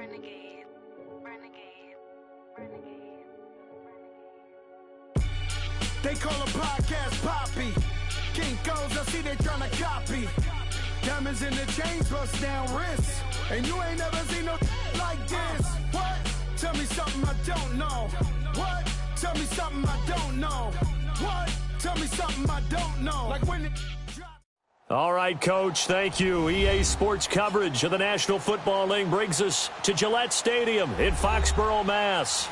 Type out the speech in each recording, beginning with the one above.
Renegade, renegade, renegade, renegade. They call a podcast Poppy. Kinkos, I see they tryna copy. Diamonds in the chains, bust down wrists. And you ain't never seen no like this. What? Tell me something I don't know. What? Tell me something I don't know. What? Tell me something I don't know. Like when it drop. All right, Coach, thank you. EA Sports coverage of the National Football League brings us to Gillette Stadium in Foxborough, Mass.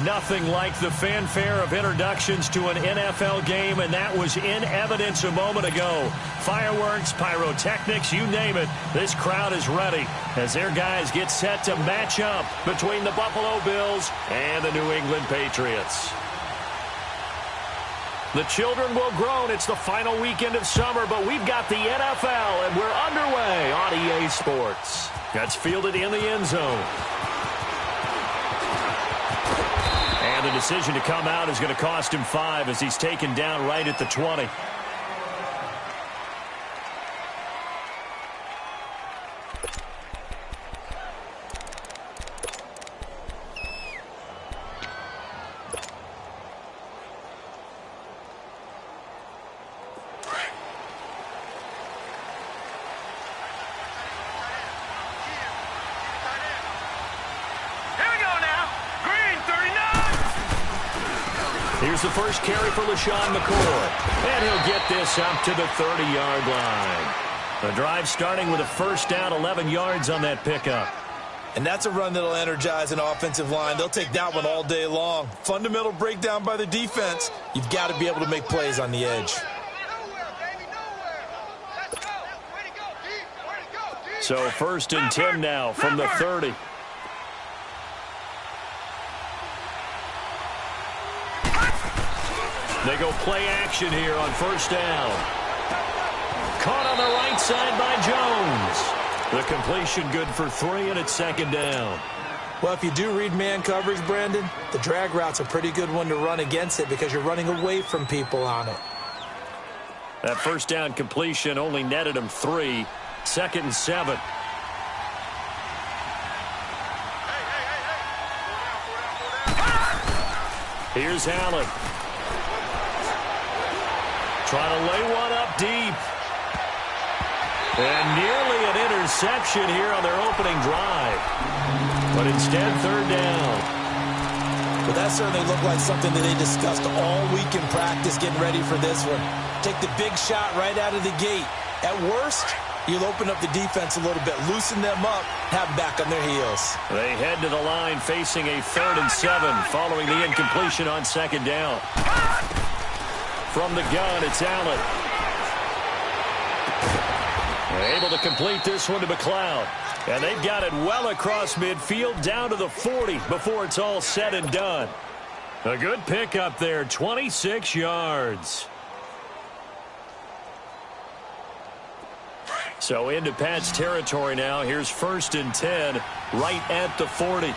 Nothing like the fanfare of introductions to an NFL game, and that was in evidence a moment ago. Fireworks, pyrotechnics, you name it. This crowd is ready as their guys get set to match up between the Buffalo Bills and the New England Patriots. The children will groan. It's the final weekend of summer, but we've got the NFL, and we're underway on EA Sports. That's fielded in the end zone. And the decision to come out is going to cost him 5 as he's taken down right at the 20. Here's the first carry for LaShawn McCoy. And he'll get this up to the 30-yard line. The drive starting with a first down, 11 yards on that pickup. And that's a run that'll energize an offensive line. They'll take that one all day long. Fundamental breakdown by the defense. You've got to be able to make plays on the edge. So first and 10 now from the 30. They go play action here on first down. Caught on the right side by Jones. The completion good for 3, and it's second down. Well, if you do read man coverage, Brandon, the drag route's a pretty good one to run against it because you're running away from people on it. That first down completion only netted him 3. Second and 7. Here's Allen. Trying to lay one up deep. And nearly an interception here on their opening drive. But instead, third down. But that certainly looked like something that they discussed all week in practice getting ready for this one. Take the big shot right out of the gate. At worst, you'll open up the defense a little bit, loosen them up, have them back on their heels. They head to the line facing a 3rd and 7 following the incompletion on second down. From the gun, it's Allen. Able to complete this one to McLeod. And they've got it well across midfield down to the 40 before it's all said and done. A good pickup there, 26 yards. So into Pat's territory now. Here's first and 10 right at the 40.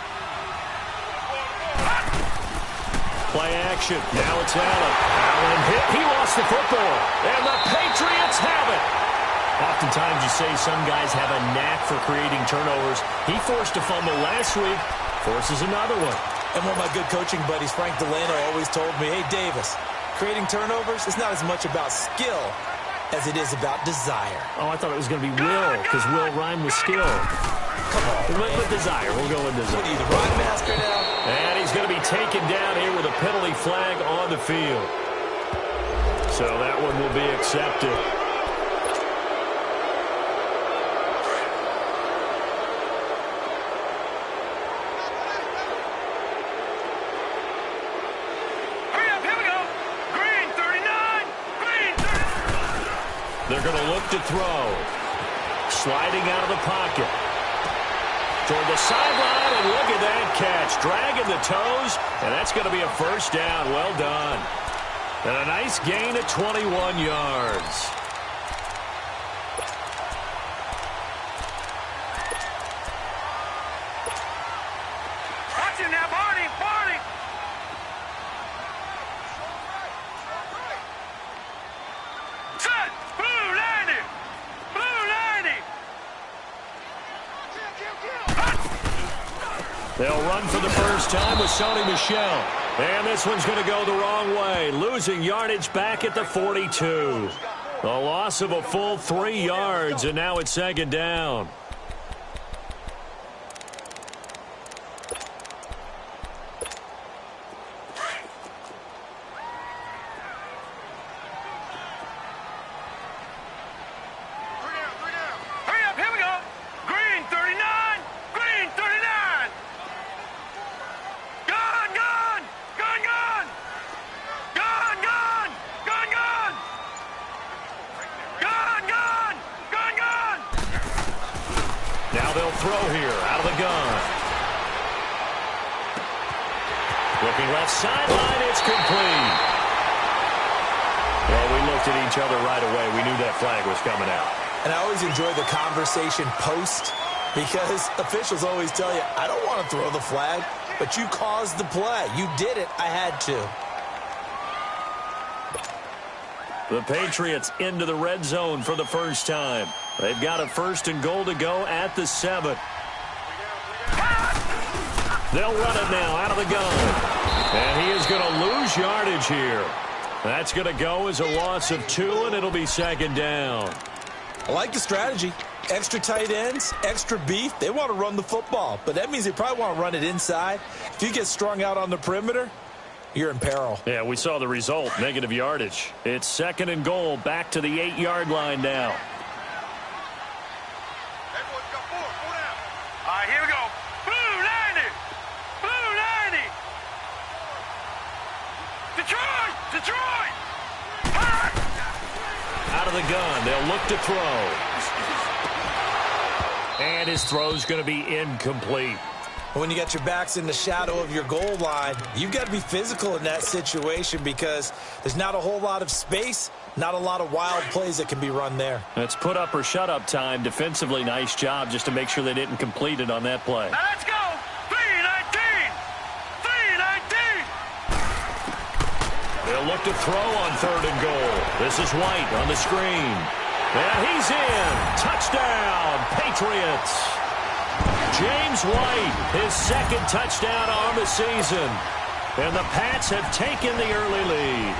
Play action. Now it's Allen. Allen hit. He lost the football. And the Patriots have it. Oftentimes you say some guys have a knack for creating turnovers. He forced a fumble last week. Forces another one. And one of my good coaching buddies, Frank Delano, always told me, hey, Davis, creating turnovers is not as much about skill as it is about desire. Oh, I thought it was going to be will, because will rhyme with skill. Come on, man. With desire. We'll go with desire. What are you, the rhyme master now? And he's going to be taken down here with a penalty flag on the field. So that one will be accepted. They're going to look to throw. Sliding out of the pocket. Toward the sideline, and look at that catch. Dragging the toes, and that's going to be a first down. Well done. And a nice gain of 21 yards. Watch him now, Barney, Barney! Set! Blue landing! Blue landing! They'll run for the first time with Sony Michel. And this one's going to go the wrong way, losing yardage back at the 42. A loss of a full 3 yards, and now it's second down. Now they'll throw here out of the gun. Looking left sideline, it's complete. Well, we looked at each other right away. We knew that flag was coming out. And I always enjoy the conversation post because officials always tell you, I don't want to throw the flag, but you caused the play. You did it. I had to. The Patriots into the red zone for the first time. They've got a 1st and goal to go at the 7. They'll run it now out of the gun. And he is going to lose yardage here. That's going to go as a loss of 2, and it'll be second down. I like the strategy. Extra tight ends, extra beef. They want to run the football, but that means they probably want to run it inside. If you get strung out on the perimeter, you're in peril. Yeah, we saw the result, negative yardage. It's 2nd and goal, back to the 8-yard line now. All right, here we go. Blue 90. Blue 90. Detroit. Detroit. Out of the gun, they'll look to throw. And his throw's going to be incomplete. When you got your backs in the shadow of your goal line, you've got to be physical in that situation because there's not a whole lot of space, not a lot of wild plays that can be run there. It's put up or shut up time. Defensively, nice job just to make sure they didn't complete it on that play. Now let's go. 319. 319. They'll look to throw on 3rd and goal. This is White on the screen. And he's in. Touchdown, Patriots. James White, his 2nd touchdown on the season. And the Pats have taken the early lead.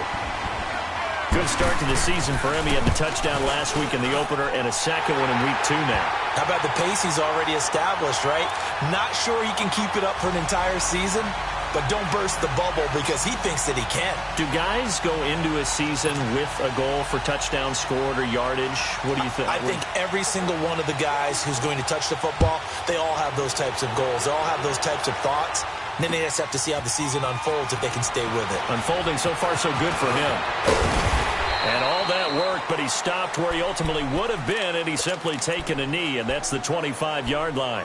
Good start to the season for him. He had the touchdown last week in the opener and a 2nd one in week 2 now. How about the pace he's already established, right? Not sure he can keep it up for an entire season, but don't burst the bubble because he thinks that he can. Do guys go into a season with a goal for touchdown scored or yardage? What do you think? I think every single one of the guys who's going to touch the football, they all have those types of goals. They all have those types of thoughts. And then they just have to see how the season unfolds if they can stay with it. Unfolding so far so good for him. And all that worked, but he stopped where he ultimately would have been, and he's simply taken a knee, and that's the 25-yard line.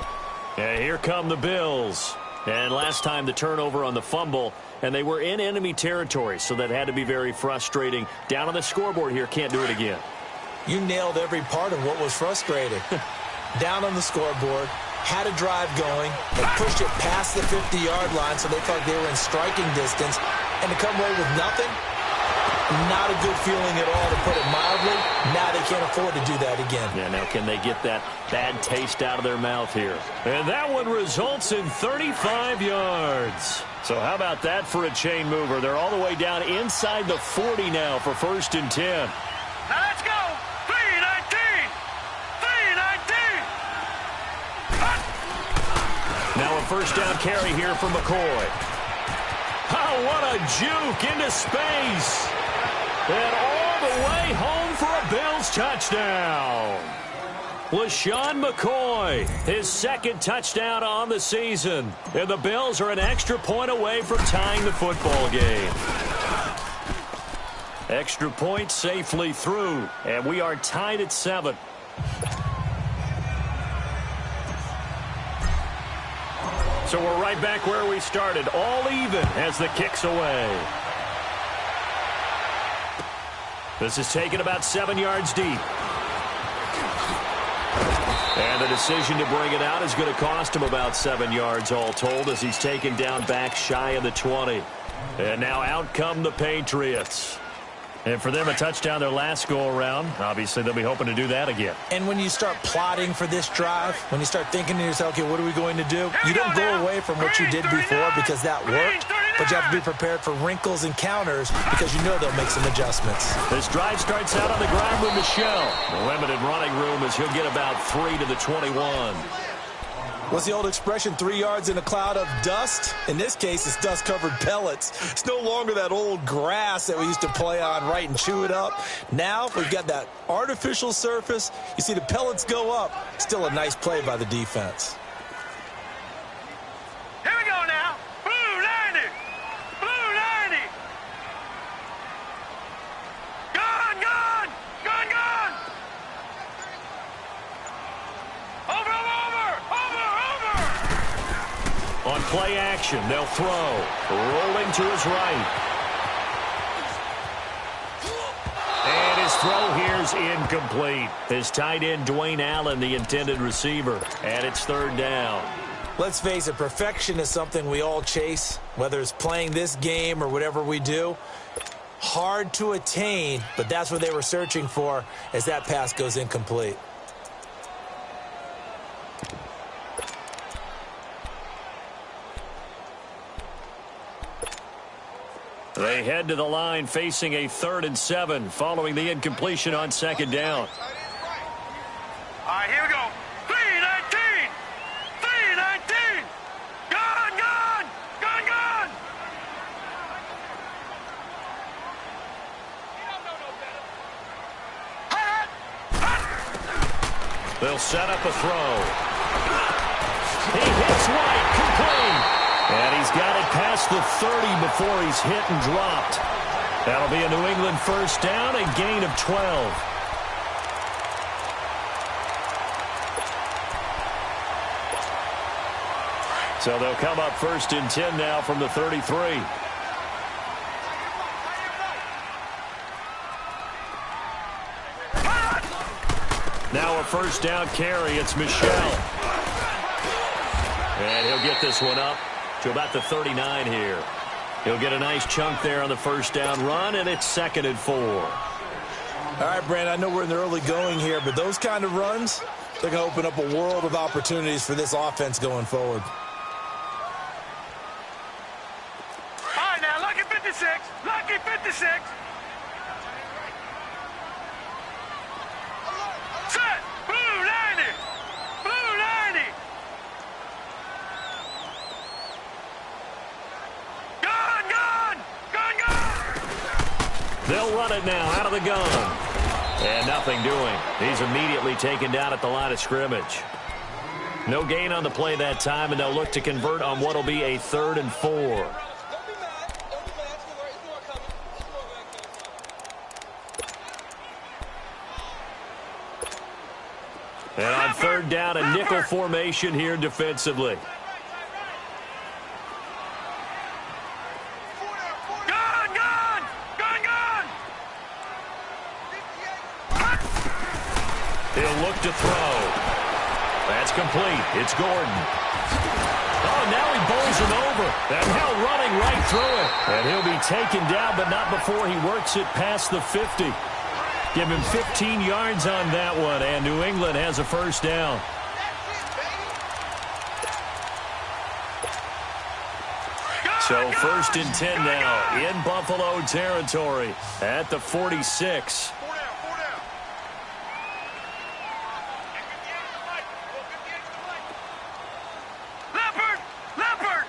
And here come the Bills. And last time the turnover on the fumble, and they were in enemy territory, so that had to be very frustrating. Down on the scoreboard here, can't do it again. You nailed every part of what was frustrating. Down on the scoreboard, had a drive going, they pushed it past the 50-yard line so they felt they were in striking distance, and to come away with nothing, not a good feeling at all, to put it mildly. Now they can't afford to do that again. Yeah, now can they get that bad taste out of their mouth here? And that one results in 35 yards. So how about that for a chain mover? They're all the way down inside the 40 now for 1st and 10. Now let's go. 319. 319. Now a 1st down carry here from McCoy. Oh, what a juke into space. And all the way home for a Bills touchdown. LaShawn McCoy, his 2nd touchdown on the season. And the Bills are an extra point away from tying the football game. Extra point safely through. And we are tied at 7. So we're right back where we started, all even as the kick's away. This is taken about 7 yards deep. And the decision to bring it out is going to cost him about 7 yards all told as he's taken down back shy of the 20. And now out come the Patriots. And for them, a touchdown their last go-around. Obviously, they'll be hoping to do that again. And when you start plotting for this drive, when you start thinking to yourself, okay, what are we going to do? You don't go away from what you did before because that worked, but you have to be prepared for wrinkles and counters because you know they'll make some adjustments. This drive starts out on the ground with Michel. The limited running room as he'll get about 3 to the 21. What's the old expression, 3 yards in a cloud of dust? In this case, it's dust-covered pellets. It's no longer that old grass that we used to play on, right, and chew it up. Now we've got that artificial surface. You see the pellets go up. Still a nice play by the defense. Here we go now. Blue 90. Blue 90. Gone, gone. Gone, gone. Over, over, over, over. On play action, they'll throw. Rolling to his right. And his throw here's incomplete. His tight end, Dwayne Allen, the intended receiver. And it's 3rd down. Let's face it, perfection is something we all chase, whether it's playing this game or whatever we do. Hard to attain, but that's what they were searching for as that pass goes incomplete. They head to the line facing a 3rd and 7 following the incompletion on 2nd down. All right, here we go. 319. 319. Gone, gone. Gone, gone. They'll set up a throw. He hits right, complete. And he's got it past the 30 before he's hit and dropped. That'll be a New England 1st down, a gain of 12. So they'll come up 1st and 10 now from the 33. Now a 1st down carry. It's Michel. And he'll get this one up to about the 39 here. He'll get a nice chunk there on the 1st down run, and it's 2nd and 4. All right, Brandon, I know we're in the early going here, but those kind of runs, they're going to open up a world of opportunities for this offense going forward. All right, now, lucky 56. Lucky 56. Set. Blue 90. Blue 90. Gone, gone. Gone, gone. They'll run it now out of the gun. And nothing doing. He's immediately taken down at the line of scrimmage. No gain on the play that time, and they'll look to convert on what will be a 3rd and 4. And on 3rd down, a nickel formation here defensively. Gone, gone. Gone, gone. He'll look to throw. That's complete. It's Gordon. Oh, now he bowls him over. And now running right through it. And he'll be taken down, but not before he works it past the 50. Give him 15 yards on that one, and New England has a 1st down. So 1st and 10 now in Buffalo territory at the 46. Leopard. Leopard.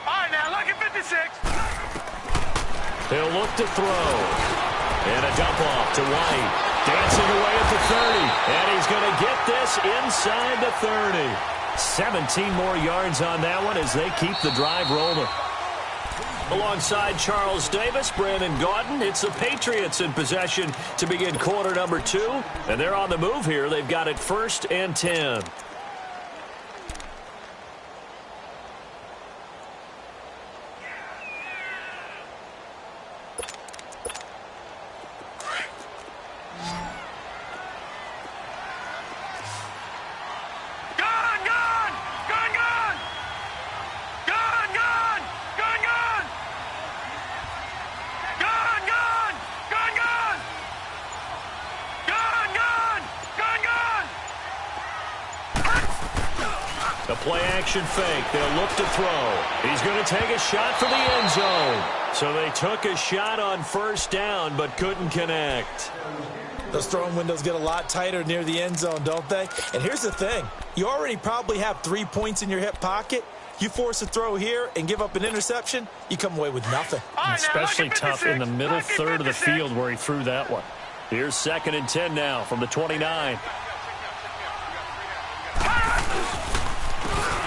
All right, now, lucky 56. He'll look to throw. And a dump off to White. Dancing away at the 30. And he's going to get this inside the 30. 17 more yards on that one as they keep the drive rolling. Alongside Charles Davis, Brandon Gaudin, it's the Patriots in possession to begin quarter number 2. And they're on the move here. They've got it 1st and 10. The play-action fake. They'll look to throw. He's going to take a shot for the end zone. So they took a shot on first down, but couldn't connect. Those throwing windows get a lot tighter near the end zone, don't they? And here's the thing. You already probably have 3 points in your hip pocket. You force a throw here and give up an interception, you come away with nothing. Especially tough in the middle third of the field where he threw that one. Here's 2nd and 10 now from the 29.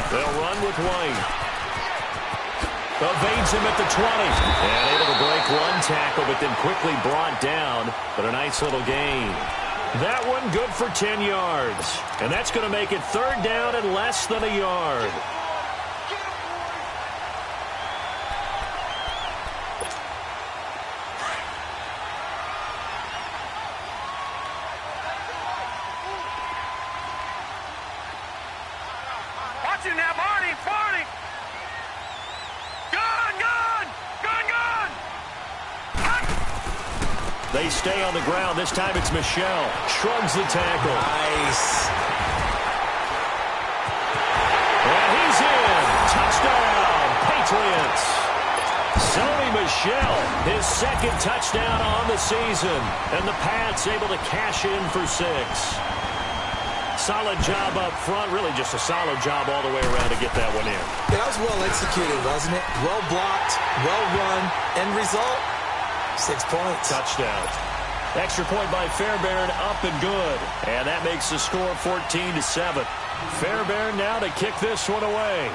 They'll run with White. Evades him at the 20. And able to break one tackle, but then quickly brought down. But a nice little gain. That one good for 10 yards. And that's going to make it 3rd down and less than a yard. They stay on the ground. This time it's Michel. Shrugs the tackle. Nice. And he's in. Touchdown, Patriots. Sony Michel, his 2nd touchdown on the season. And the Pats able to cash in for 6. Solid job up front. Really just a solid job all the way around to get that one in. Yeah, that was well executed, wasn't it? Well blocked, well run. End result? 6 points. Touchdown. Extra point by Fairbairn, up and good. And that makes the score 14-7. Fairbairn now to kick this one away.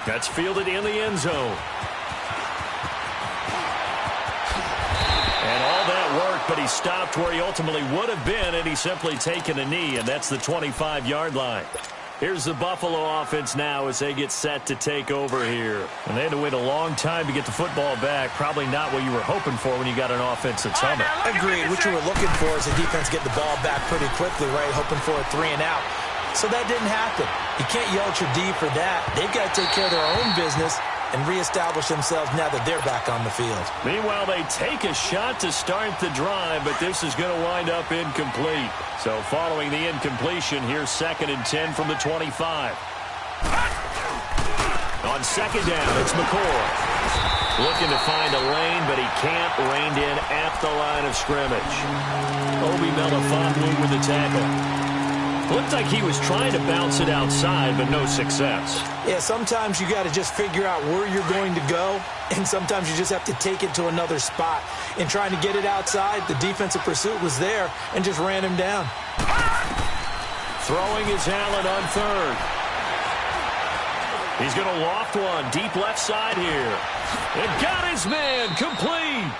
That's fielded in the end zone. And all that work, but he stopped where he ultimately would have been, and he's simply taken a knee, and that's the 25-yard line. Here's the Buffalo offense now as they get set to take over here. And they had to wait a long time to get the football back. Probably not what you were hoping for when you got an offense that's humming. Agreed. What you were looking for is the defense get the ball back pretty quickly, right? Hoping for a 3 and out. So that didn't happen. You can't yell at your D for that. They've got to take care of their own business and reestablish themselves now that they're back on the field. Meanwhile, they take a shot to start the drive, but this is going to wind up incomplete. So following the incompletion, here's 2nd and 10 from the 25. On 2nd down, it's McCoy. Looking to find a lane, but he can't. Reined in at the line of scrimmage. Obi Melifonwu with the tackle. Looked like he was trying to bounce it outside, but no success. Yeah, sometimes you got to just figure out where you're going to go, and sometimes you just have to take it to another spot. In trying to get it outside, the defensive pursuit was there and just ran him down. Throwing is Allen on 3rd. He's going to loft one deep left side here. And got his man complete.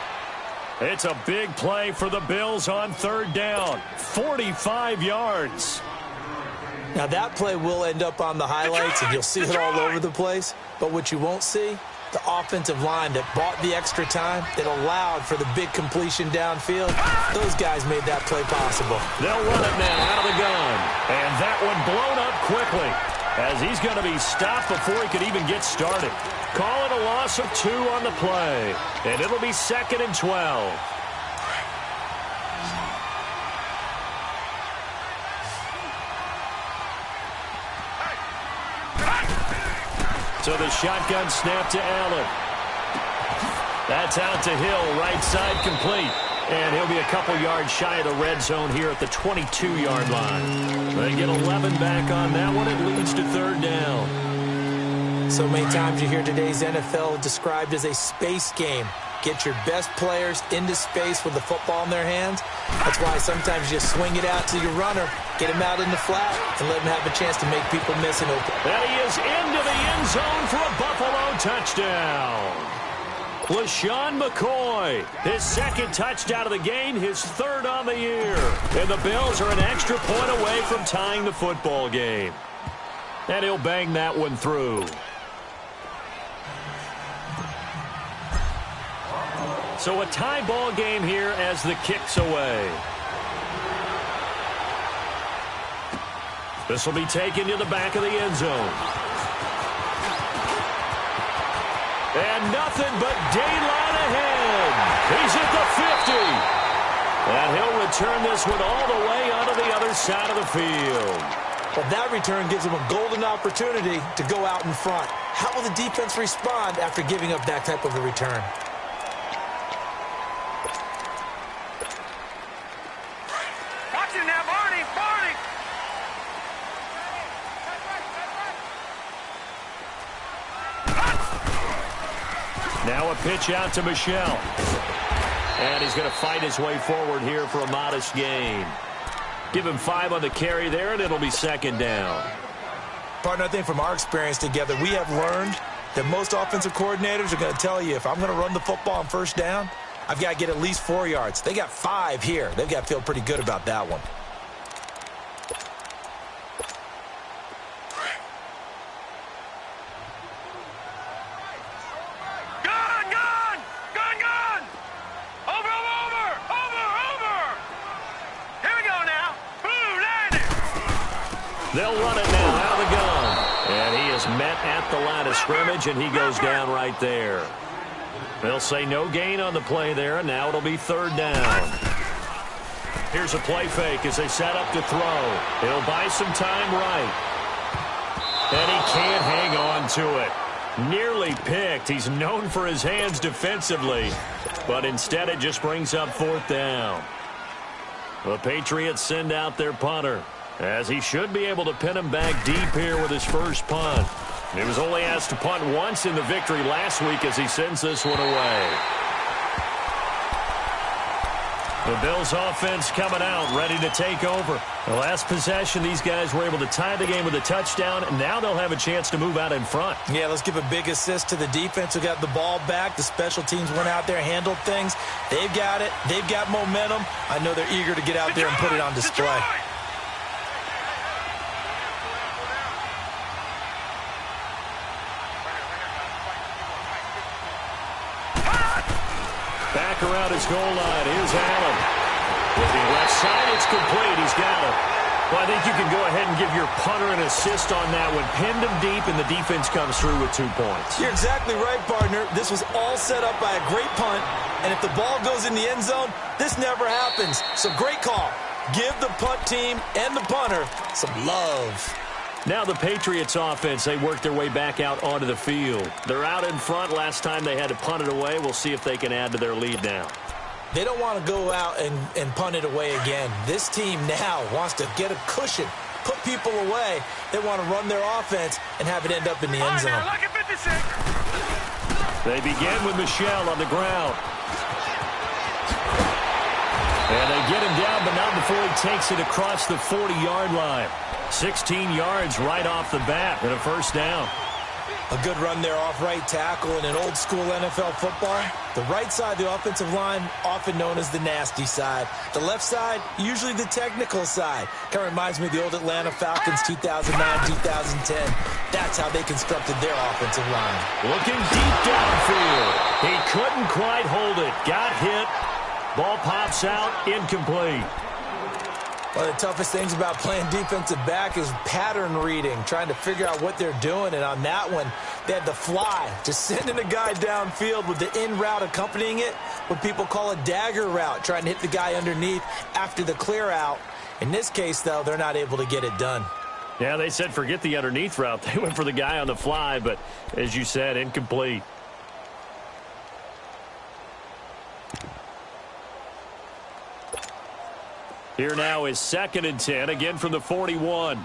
It's a big play for the Bills on 3rd down. 45 yards. Now, that play will end up on the highlights, and you'll see it all over the place. But what you won't see, the offensive line that bought the extra time, that allowed for the big completion downfield, those guys made that play possible. They'll run it now out of the gun. And that one blown up quickly, as he's going to be stopped before he could even get started. Call it a loss of 2 on the play. And it'll be 2nd and 12. So the shotgun snap to Allen. That's out to Hill, right side complete. And he'll be a couple yards shy of the red zone here at the 22-yard line. They get 11 back on that one. It leads to 3rd down. So many times you hear today's NFL described as a space game. Get your best players into space with the football in their hands. That's why sometimes you swing it out to your runner, get him out in the flat, and let him have a chance to make people miss an open. And he is into the end zone for a Buffalo touchdown. LaShawn McCoy, his 2nd touchdown of the game, his 3rd on the year. And the Bills are an extra point away from tying the football game. And he'll bang that one through. So a tie ball game here as the kick's away. This will be taken to the back of the end zone. And nothing but daylight ahead. He's at the 50. And he'll return this one all the way onto the other side of the field. Well, that return gives them a golden opportunity to go out in front. How will the defense respond after giving up that type of a return? Watch it now, Barney! Barney! Now a pitch out to Michel. And he's going to fight his way forward here for a modest gain. Give him 5 on the carry there, and it'll be second down. Partner, I think from our experience together, we have learned that most offensive coordinators are going to tell you, if I'm going to run the football on first down, I've got to get at least 4 yards. They got 5 here. They've got to feel pretty good about that one. They'll run it now out of the gun. And he is met at the line of scrimmage, and he goes down right there. They'll say no gain on the play there, and now it'll be third down. Here's a play fake as they set up to throw. He'll buy some time right. And he can't hang on to it. Nearly picked. He's known for his hands defensively, but instead it just brings up fourth down. The Patriots send out their punter, as he should be able to pin him back deep here with his first punt. He was only asked to punt once in the victory last week as he sends this one away. The Bills offense coming out, ready to take over. The last possession, these guys were able to tie the game with a touchdown, and now they'll have a chance to move out in front. Yeah, let's give a big assist to the defense who got the ball back. The special teams went out there, handled things. They've got it. They've got momentum. I know they're eager to get out there and put it on display. Back around his goal line. Here's Allen. Looking left side, it's complete. He's got it. Well, I think you can go ahead and give your punter an assist on that one. Pinned him deep, and the defense comes through with 2 points. You're exactly right, partner. This was all set up by a great punt, and if the ball goes in the end zone, this never happens. So great call. Give the punt team and the punter some love. Now the Patriots offense, they work their way back out onto the field. They're out in front. Last time they had to punt it away. We'll see if they can add to their lead now. They don't want to go out and punt it away again. This team now wants to get a cushion, put people away. They want to run their offense and have it end up in the end zone. They begin with Michel on the ground. And they get him down, but not before he takes it across the 40-yard line. 16 yards right off the bat and a first down. A good run there off right tackle in an old-school NFL football. The right side, the offensive line, often known as the nasty side. The left side, usually the technical side. Kind of reminds me of the old Atlanta Falcons 2009-2010. That's how they constructed their offensive line. Looking deep downfield. He couldn't quite hold it. Got hit. Ball pops out, incomplete. One of the toughest things about playing defensive back is pattern reading, trying to figure out what they're doing. And on that one, they had the fly, just sending a guy downfield with the in route accompanying it, what people call a dagger route, trying to hit the guy underneath after the clear out. In this case, though, they're not able to get it done. Yeah, they said forget the underneath route. They went for the guy on the fly, but as you said, incomplete. Here now is 2nd and 10, again from the 41.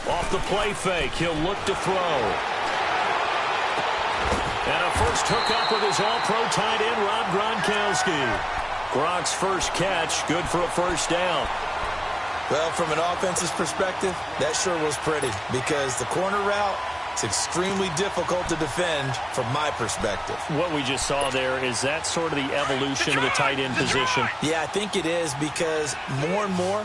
Off the play fake, he'll look to throw. And a first hookup with his all-pro tight end, Rob Gronkowski. Gronk's first catch, good for a first down. Well, from an offense's perspective, that sure was pretty because the corner route, it's extremely difficult to defend from my perspective. What we just saw there, is that sort of the evolution of the tight end position? Yeah, I think it is because more and more,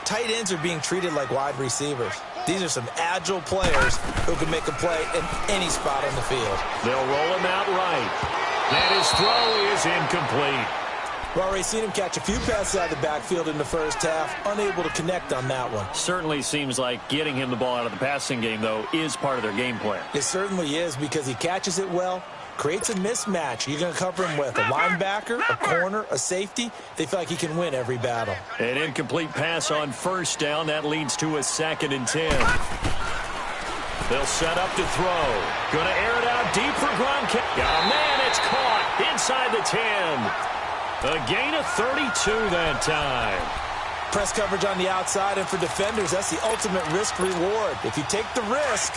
tight ends are being treated like wide receivers. These are some agile players who can make a play in any spot on the field. They'll roll him out right. And his throw is incomplete. We've already seen him catch a few passes out of the backfield in the first half, unable to connect on that one. Certainly seems like getting him the ball out of the passing game, though, is part of their game plan. It certainly is, because he catches it well, creates a mismatch. You're going to cover him with a linebacker, a corner, a safety. They feel like he can win every battle. An incomplete pass on first down. That leads to a 2nd and 10. They'll set up to throw. Going to air it out deep for Gronkowski. Oh, man, it's caught inside the 10. A gain of 32 that time. Press coverage on the outside, and for defenders, that's the ultimate risk-reward. If you take the risk,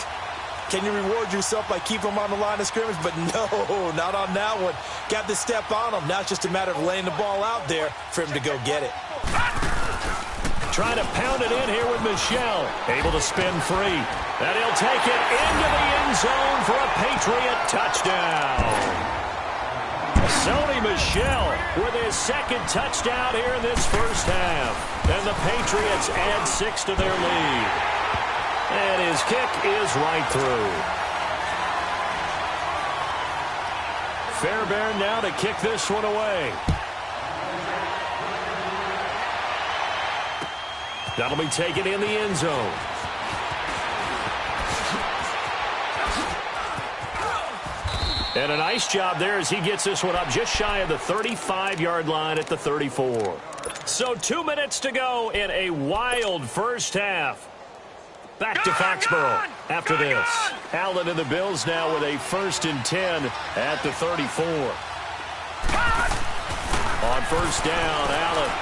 can you reward yourself by keeping them on the line of scrimmage? But no, not on that one. Got the step on him. Now it's just a matter of laying the ball out there for him to go get it. Trying to pound it in here with Michel. Able to spin free. And he'll take it into the end zone for a Patriot touchdown. Sony Michel with his 2nd touchdown here in this first half. And the Patriots add 6 to their lead. And his kick is right through. Fairbairn now to kick this one away. That'll be taken in the end zone. And a nice job there as he gets this one up just shy of the 35-yard line at the 34. So 2 minutes to go in a wild first half. Back to Foxborough after this. Allen and the Bills now with a 1st and 10 at the 34. On first down, Allen.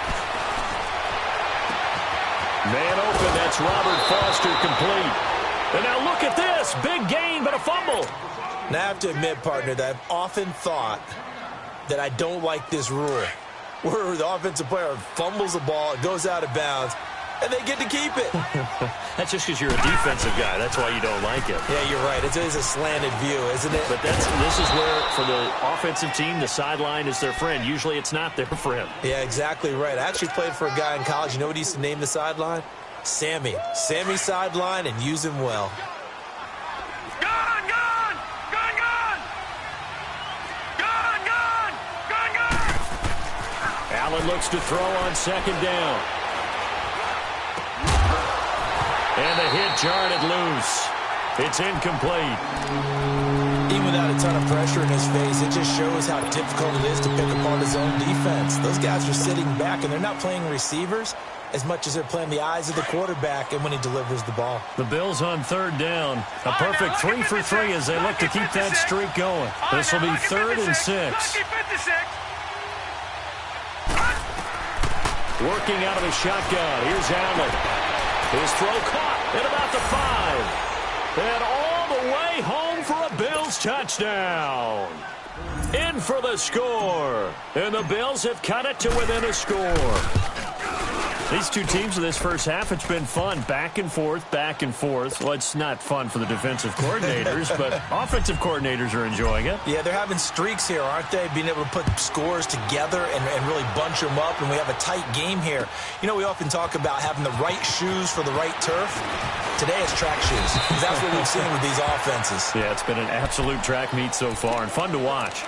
Man open, that's Robert Foster complete. And now look at this. Big gain, but a fumble. Now, I have to admit, partner, that I've often thought that I don't like this rule, where the offensive player fumbles the ball, it goes out of bounds, and they get to keep it. That's just because you're a defensive guy. That's why you don't like it. Yeah, you're right. It is a slanted view, isn't it? But this is where, for the offensive team, the sideline is their friend. Usually it's not their friend. Yeah, exactly right. I actually played for a guy in college. You know what he used to name the sideline? Sammy. Sammy sideline, and use him well. Allen looks to throw on 2nd down. And the hit jarred it loose. It's incomplete. Even without a ton of pressure in his face, it just shows how difficult it is to pick apart his own defense. Those guys are sitting back, and they're not playing receivers as much as they're playing the eyes of the quarterback and when he delivers the ball. The Bills on 3rd down. A perfect 3 for 3 as they look to keep that streak going. This will be 3rd and 6. Working out of a shotgun. Here's Allen. His throw caught at about the 5. And all the way home for a Bills touchdown. In for the score. And the Bills have cut it to within a score. These two teams in this first half, it's been fun. Back and forth, back and forth. Well, it's not fun for the defensive coordinators, but offensive coordinators are enjoying it. Yeah, they're having streaks here, aren't they? Being able to put scores together and really bunch them up, and we have a tight game here. You know, we often talk about having the right shoes for the right turf. Today it's track shoes, because that's what we've seen with these offenses. Yeah, it's been an absolute track meet so far, and fun to watch.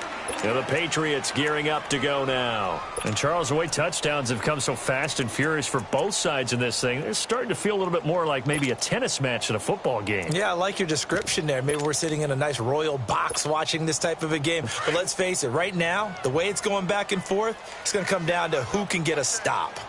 Yeah, the Patriots gearing up to go now. And Charles, the way touchdowns have come so fast and furious for both sides in this thing, it's starting to feel a little bit more like maybe a tennis match than a football game. Yeah, I like your description there. Maybe we're sitting in a nice royal box watching this type of a game. But let's face it, right now, the way it's going back and forth, it's going to come down to who can get a stop.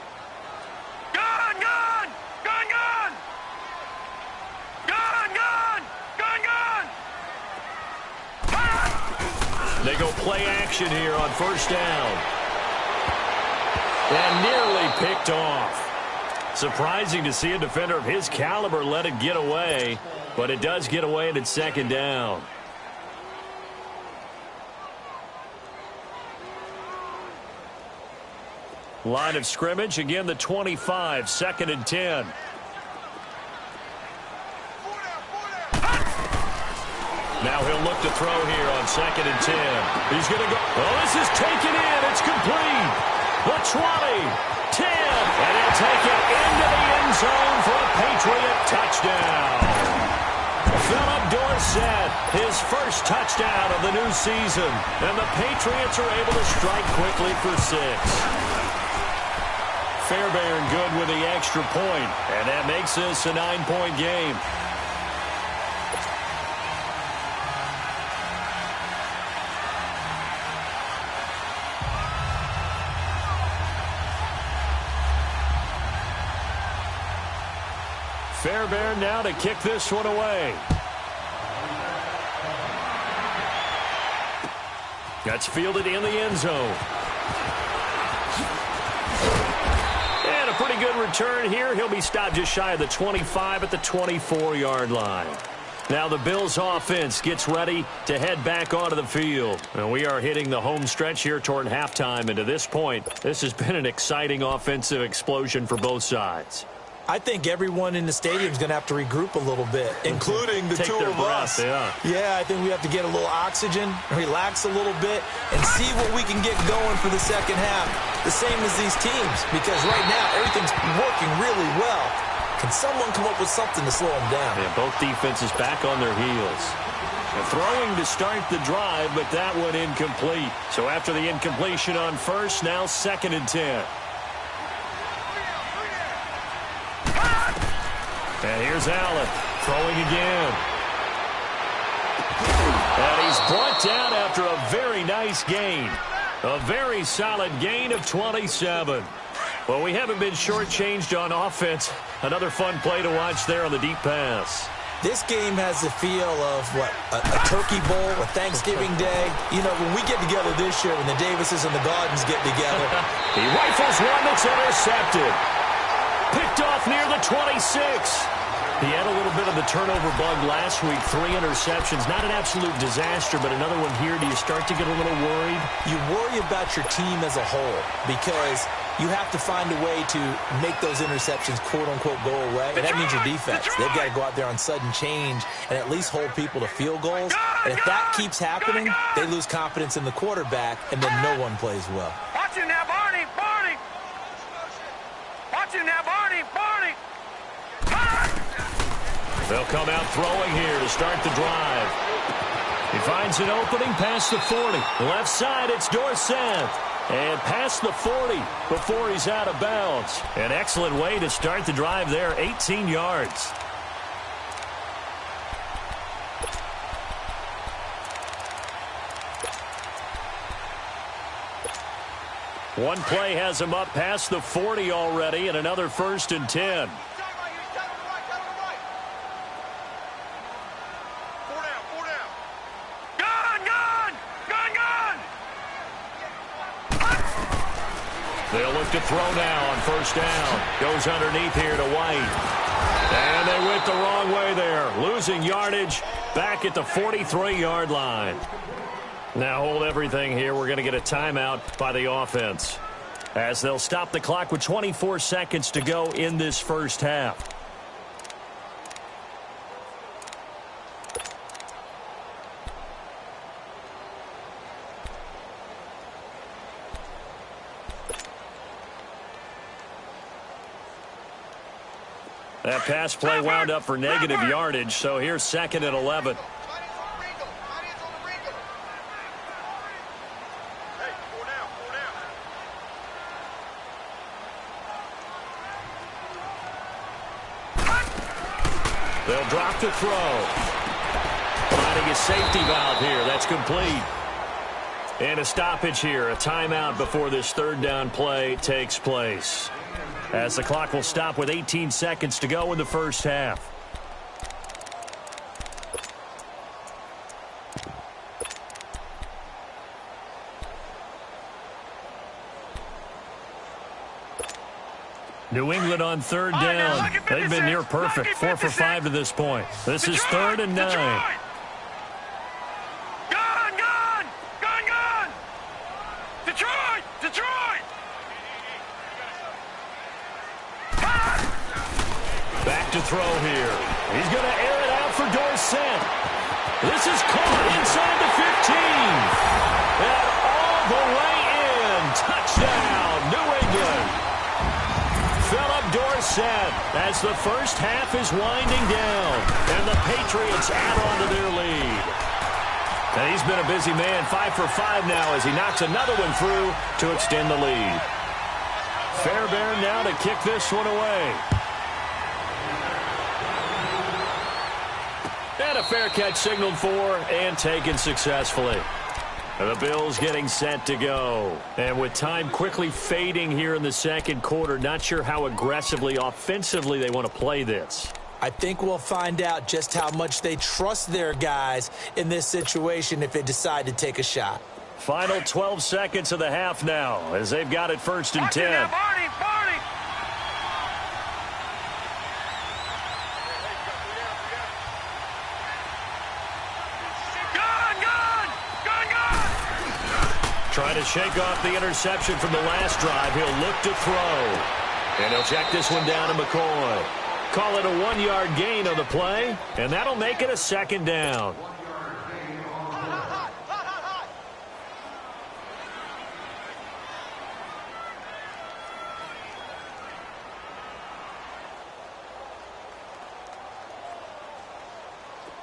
They go play action here on first down. And nearly picked off. Surprising to see a defender of his caliber let it get away, but it does get away and it's 2nd down. Line of scrimmage, again the 25, 2nd and 10. Now he'll look to throw here on 2nd and 10. He's going to go. Oh, this is taken in. It's complete. The 20, 10, and he'll take it into the end zone for a Patriot touchdown. Philip Dorsett, his first touchdown of the new season. And the Patriots are able to strike quickly for 6. Fairbairn good with the extra point, and that makes this a 9-point game. Fairbairn now to kick this one away. That's fielded in the end zone. And a pretty good return here. He'll be stopped just shy of the 25 at the 24-yard line. Now the Bills offense gets ready to head back onto the field. And we are hitting the home stretch here toward halftime. And to this point, this has been an exciting offensive explosion for both sides. I think everyone in the stadium is going to have to regroup a little bit, including the two of us. Yeah, I think we have to get a little oxygen, relax a little bit, and see what we can get going for the second half. The same as these teams, because right now everything's working really well. Can someone come up with something to slow them down? Yeah, both defenses back on their heels. Throwing to start the drive, but that one incomplete. So after the incompletion on first, now 2nd and 10. And here's Allen throwing again. And he's brought down after a very nice gain. A very solid gain of 27. Well, we haven't been shortchanged on offense. Another fun play to watch there on the deep pass. This game has the feel of, a turkey bowl, a Thanksgiving Day. You know, when we get together this year, when the Davises and the Gardens get together. He rifles one that's intercepted. Picked off near the 26. He had a little bit of the turnover bug last week. 3 interceptions. Not an absolute disaster, but another one here. Do you start to get a little worried? You worry about your team as a whole because you have to find a way to make those interceptions, quote-unquote, go away. And that means your defense. They've got to go out there on sudden change and at least hold people to field goals. And if that keeps happening, they lose confidence in the quarterback, and then no one plays well. Watch it now, Barney! Barney! Watch it now, Barney! Barney! They'll come out throwing here to start the drive. He finds an opening past the 40. Left side, it's Dorsett. And past the 40 before he's out of bounds. An excellent way to start the drive there, 18 yards. One play has him up past the 40 already, and another 1st and 10. They'll look to throw now on 1st down. Goes underneath here to White. And they went the wrong way there. Losing yardage back at the 43-yard line. Now hold everything here. We're going to get a timeout by the offense, as they'll stop the clock with 24 seconds to go in this first half. That pass play wound up for negative yardage, so here's 2nd and 11. They'll drop to throw. Finding a safety valve here. That's complete. And a stoppage here. A timeout before this 3rd down play takes place, as the clock will stop with 18 seconds to go in the first half. New England on 3rd down. They've been near perfect. 4 for 5 to this point. This is 3rd and 9. Gone! Detroit! Back to throw here. He's going to air it out for Dorsett. This is caught inside the 15. And all the way in. Touchdown, New England. Philip set as the first half is winding down, and the Patriots add on to their lead. And he's been a busy man, 5 for 5 now as he knocks another one through to extend the lead. Fairbairn now to kick this one away. And a fair catch signaled for and taken successfully. The Bills getting set to go. And with time quickly fading here in the second quarter, not sure how aggressively, offensively they want to play this. I think we'll find out just how much they trust their guys in this situation if they decide to take a shot. Final 12 seconds of the half now as they've got it 1st and 10. Now, Barney. Trying to shake off the interception from the last drive. He'll look to throw. And he'll check this one down to McCoy. Call it a 1-yard gain on the play, and that'll make it a 2nd down.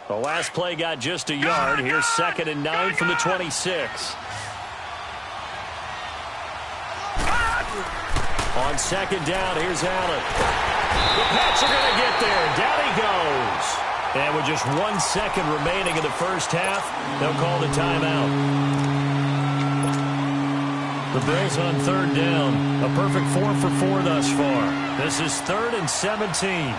The last play got just a yard. Here's 2nd and 9 from the 26. On 2nd down, here's Allen. The Pats are going to get there. Down he goes. And with just 1 second remaining in the first half, they'll call the timeout. The Bills on 3rd down. A perfect 4 for 4 thus far. This is 3rd and 17.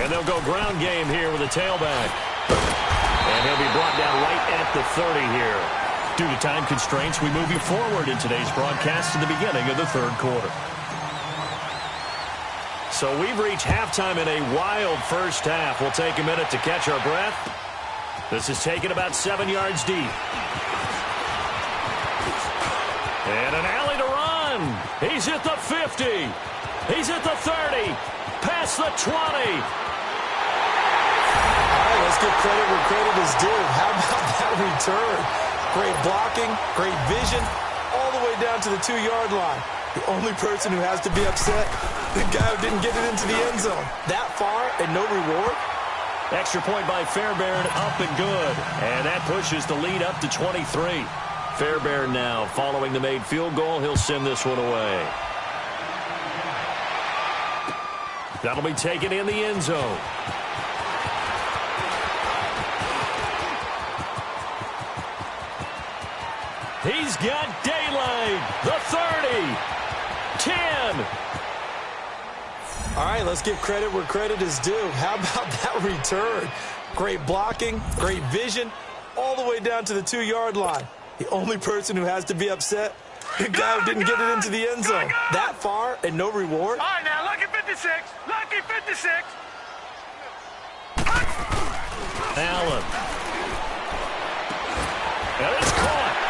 And they'll go ground game here with a tailback. And he'll be brought down right at the 30 here. Due to time constraints, we move you forward in today's broadcast to the beginning of the 3rd quarter. So we've reached halftime in a wild first half. We'll take a minute to catch our breath. This is taken about 7 yards deep. And an alley to run. He's at the 50. He's at the 30. Past the 20. All right, let's give credit where credit is due. How about that return? Great blocking, great vision, all the way down to the 2-yard line. The only person who has to be upset, the guy who didn't get it into the end zone. That far and no reward. Extra point by Fairbairn, up and good. And that pushes the lead up to 23. Fairbairn now, following the made field goal, he'll send this one away. That'll be taken in the end zone. He's got daylight. The 30. 10. All right, let's give credit where credit is due. How about that return? Great blocking, great vision, all the way down to the 2-yard line. The only person who has to be upset, the guy who didn't get it into the end zone. That far and no reward. All right, now, lucky 56. Lucky 56. Allen. And it's caught.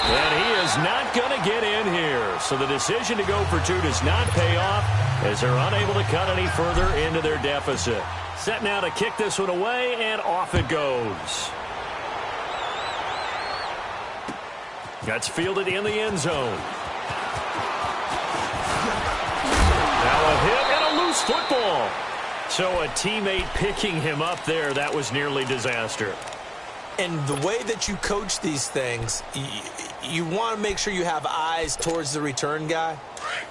And he is not going to get in here. So the decision to go for 2 does not pay off as they're unable to cut any further into their deficit. Set now to kick this one away, and off it goes. That's fielded in the end zone. Now a hit and a loose football. So a teammate picking him up there, that was nearly disaster. And the way that you coach these things, you want to make sure you have eyes towards the return guy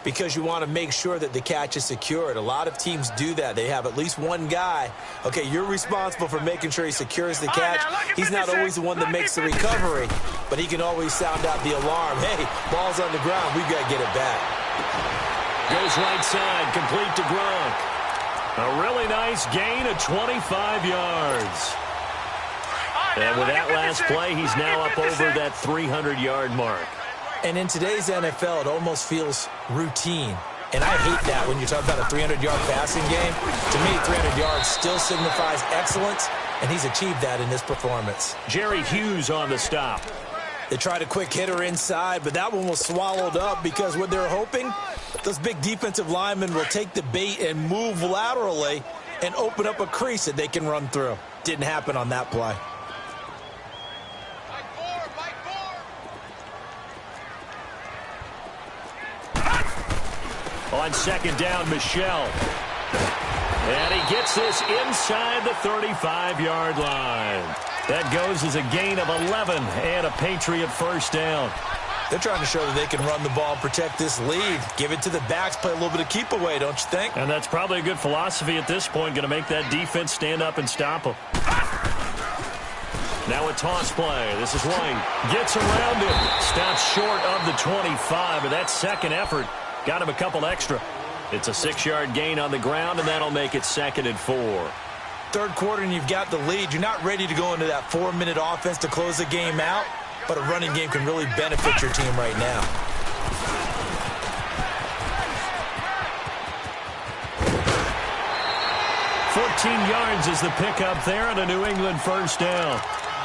because you want to make sure that the catch is secured. A lot of teams do that. They have at least one guy. Okay, you're responsible for making sure he secures the catch. He's not always the one that makes the recovery, but he can always sound out the alarm. Hey, ball's on the ground. We've got to get it back. Goes right side, complete to Gronk. A really nice gain of 25 yards. And with that last play, he's now up over that 300-yard mark. And in today's NFL, it almost feels routine. And I hate that when you talk about a 300-yard passing game. To me, 300 yards still signifies excellence, and he's achieved that in this performance. Jerry Hughes on the stop. They tried a quick hitter inside, but that one was swallowed up because what they're hoping, those big defensive linemen will take the bait and move laterally and open up a crease that they can run through. Didn't happen on that play. On second down, Michel. And he gets this inside the 35-yard line. That goes as a gain of 11 and a Patriot first down. They're trying to show that they can run the ball and protect this lead. Give it to the backs, play a little bit of keep away, don't you think? And that's probably a good philosophy at this point, going to make that defense stand up and stop them. Now a toss play. This is White. Gets around it. Stops short of the 25, but that second effort got him a couple extra. It's a 6-yard gain on the ground, and that'll make it 2nd and 4. Third quarter, and you've got the lead. You're not ready to go into that 4-minute offense to close the game out, but a running game can really benefit your team right now. Yards is the pickup there, and a New England first down.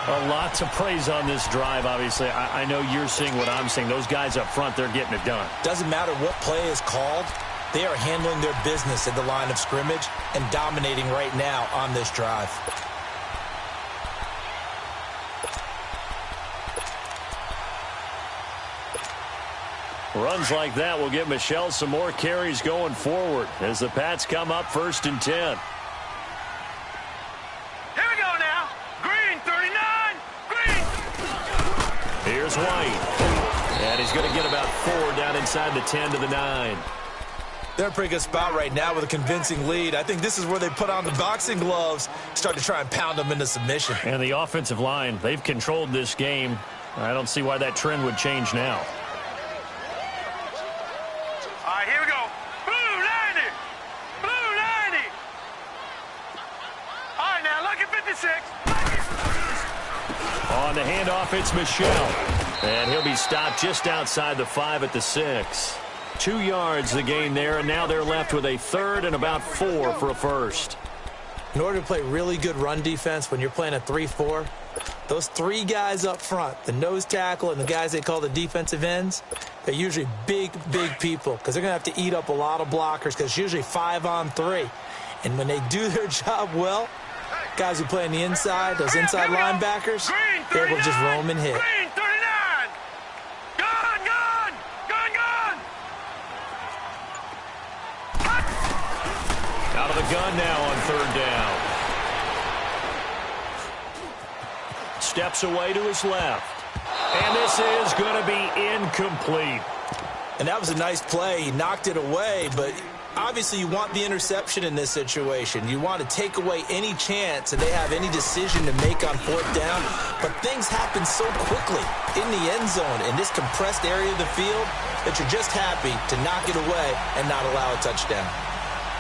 A lot to praise on this drive, obviously. I know you're seeing what I'm seeing. Those guys up front, they're getting it done. Doesn't matter what play is called. They are handling their business at the line of scrimmage and dominating right now on this drive. Runs like that will give Michel some more carries going forward as the Pats come up 1st and 10. Here we go now. Green, 39. Green. Here's White. And he's going to get about 4 down inside the 10 to the 9. They're in a pretty good spot right now with a convincing lead. I think this is where they put on the boxing gloves, start to try and pound them into submission. And the offensive line, they've controlled this game. I don't see why that trend would change now. All right, here we go. Blue 90. Blue 90. All right, now look at 56. On the handoff, it's Michel. And he'll be stopped just outside the 5 at the 6. 2 yards the gain there, and now they're left with a 3rd and about 4 for a first. In order to play really good run defense when you're playing a 3-4, those 3 guys up front, the nose tackle and the guys they call the defensive ends, they're usually big people because they're going to have to eat up a lot of blockers because it's usually 5-on-3. And when they do their job well, guys who play on the inside, those inside linebackers, they're able to just roam and hit. Green 39. Gone. Out of the gun now on 3rd down. Steps away to his left. And this is going to be incomplete. And that was a nice play. He knocked it away, but obviously you want the interception in this situation. You want to take away any chance that they have any decision to make on 4th down. But things happen so quickly in the end zone in this compressed area of the field that you're just happy to knock it away and not allow a touchdown.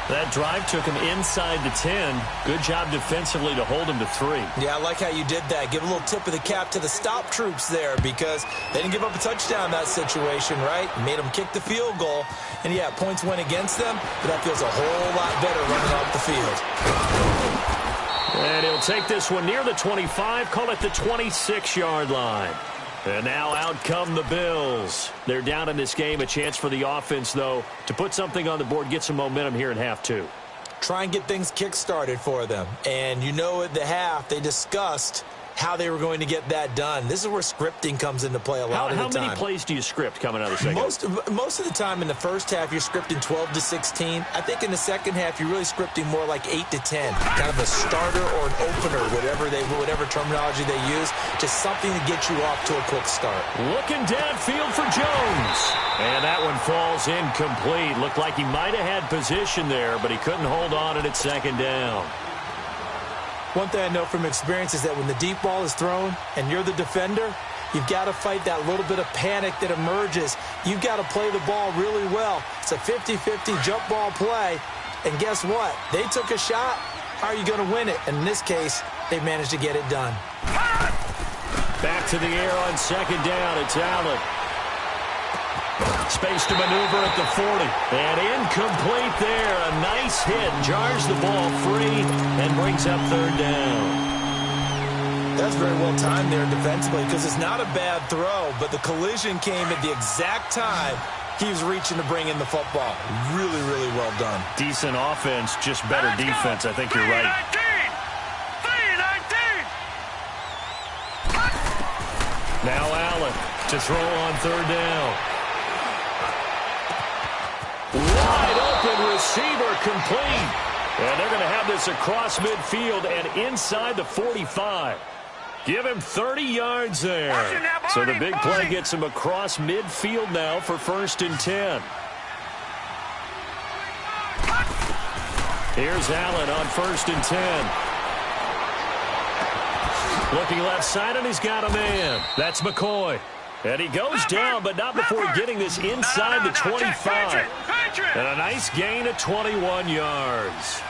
That drive took him inside the 10. Good job defensively to hold him to 3. Yeah, I like how you did that. Give a little tip of the cap to the stop troops there because they didn't give up a touchdown in that situation, right? Made them kick the field goal. And, yeah, points went against them, but that feels a whole lot better running off the field. And he'll take this one near the 25, call it the 26-yard line. And now out come the Bills. They're down in this game. A chance for the offense, though, to put something on the board, get some momentum here in half 2. Try and get things kick-started for them. And you know at the half, they discussed how they were going to get that done. This is where scripting comes into play a lot of the time. How many plays do you script coming out of the second? Most of the time in the first half, you're scripting 12 to 16. I think in the second half, you're really scripting more like 8 to 10. Kind of a starter or an opener, whatever terminology they use. Just something to get you off to a quick start. Looking downfield for Jones. And that one falls incomplete. Looked like he might have had position there, but he couldn't hold on and it's 2nd down. One thing I know from experience is that when the deep ball is thrown and you're the defender, you've got to fight that little bit of panic that emerges. You've got to play the ball really well. It's a 50-50 jump ball play. And guess what? They took a shot. How are you going to win it? And in this case, they managed to get it done. Back to the air on 2nd down. It's Allen. Space to maneuver at the 40. And incomplete there. A nice hit. Jars the ball free and brings up 3rd down. That's very well timed there defensively because it's not a bad throw, but the collision came at the exact time he was reaching to bring in the football. Really, really well done. Decent offense, just better defense. I think you're right. 3-19. Now Allen to throw on 3rd down. Wide open receiver complete. And they're going to have this across midfield and inside the 45. Give him 30 yards there. So the big play gets him across midfield now for 1st and 10. Here's Allen on 1st and 10. Looking left side, and he's got a man. That's McCoy. And he goes down, but not before getting this inside the 25. And a nice gain of 21 yards.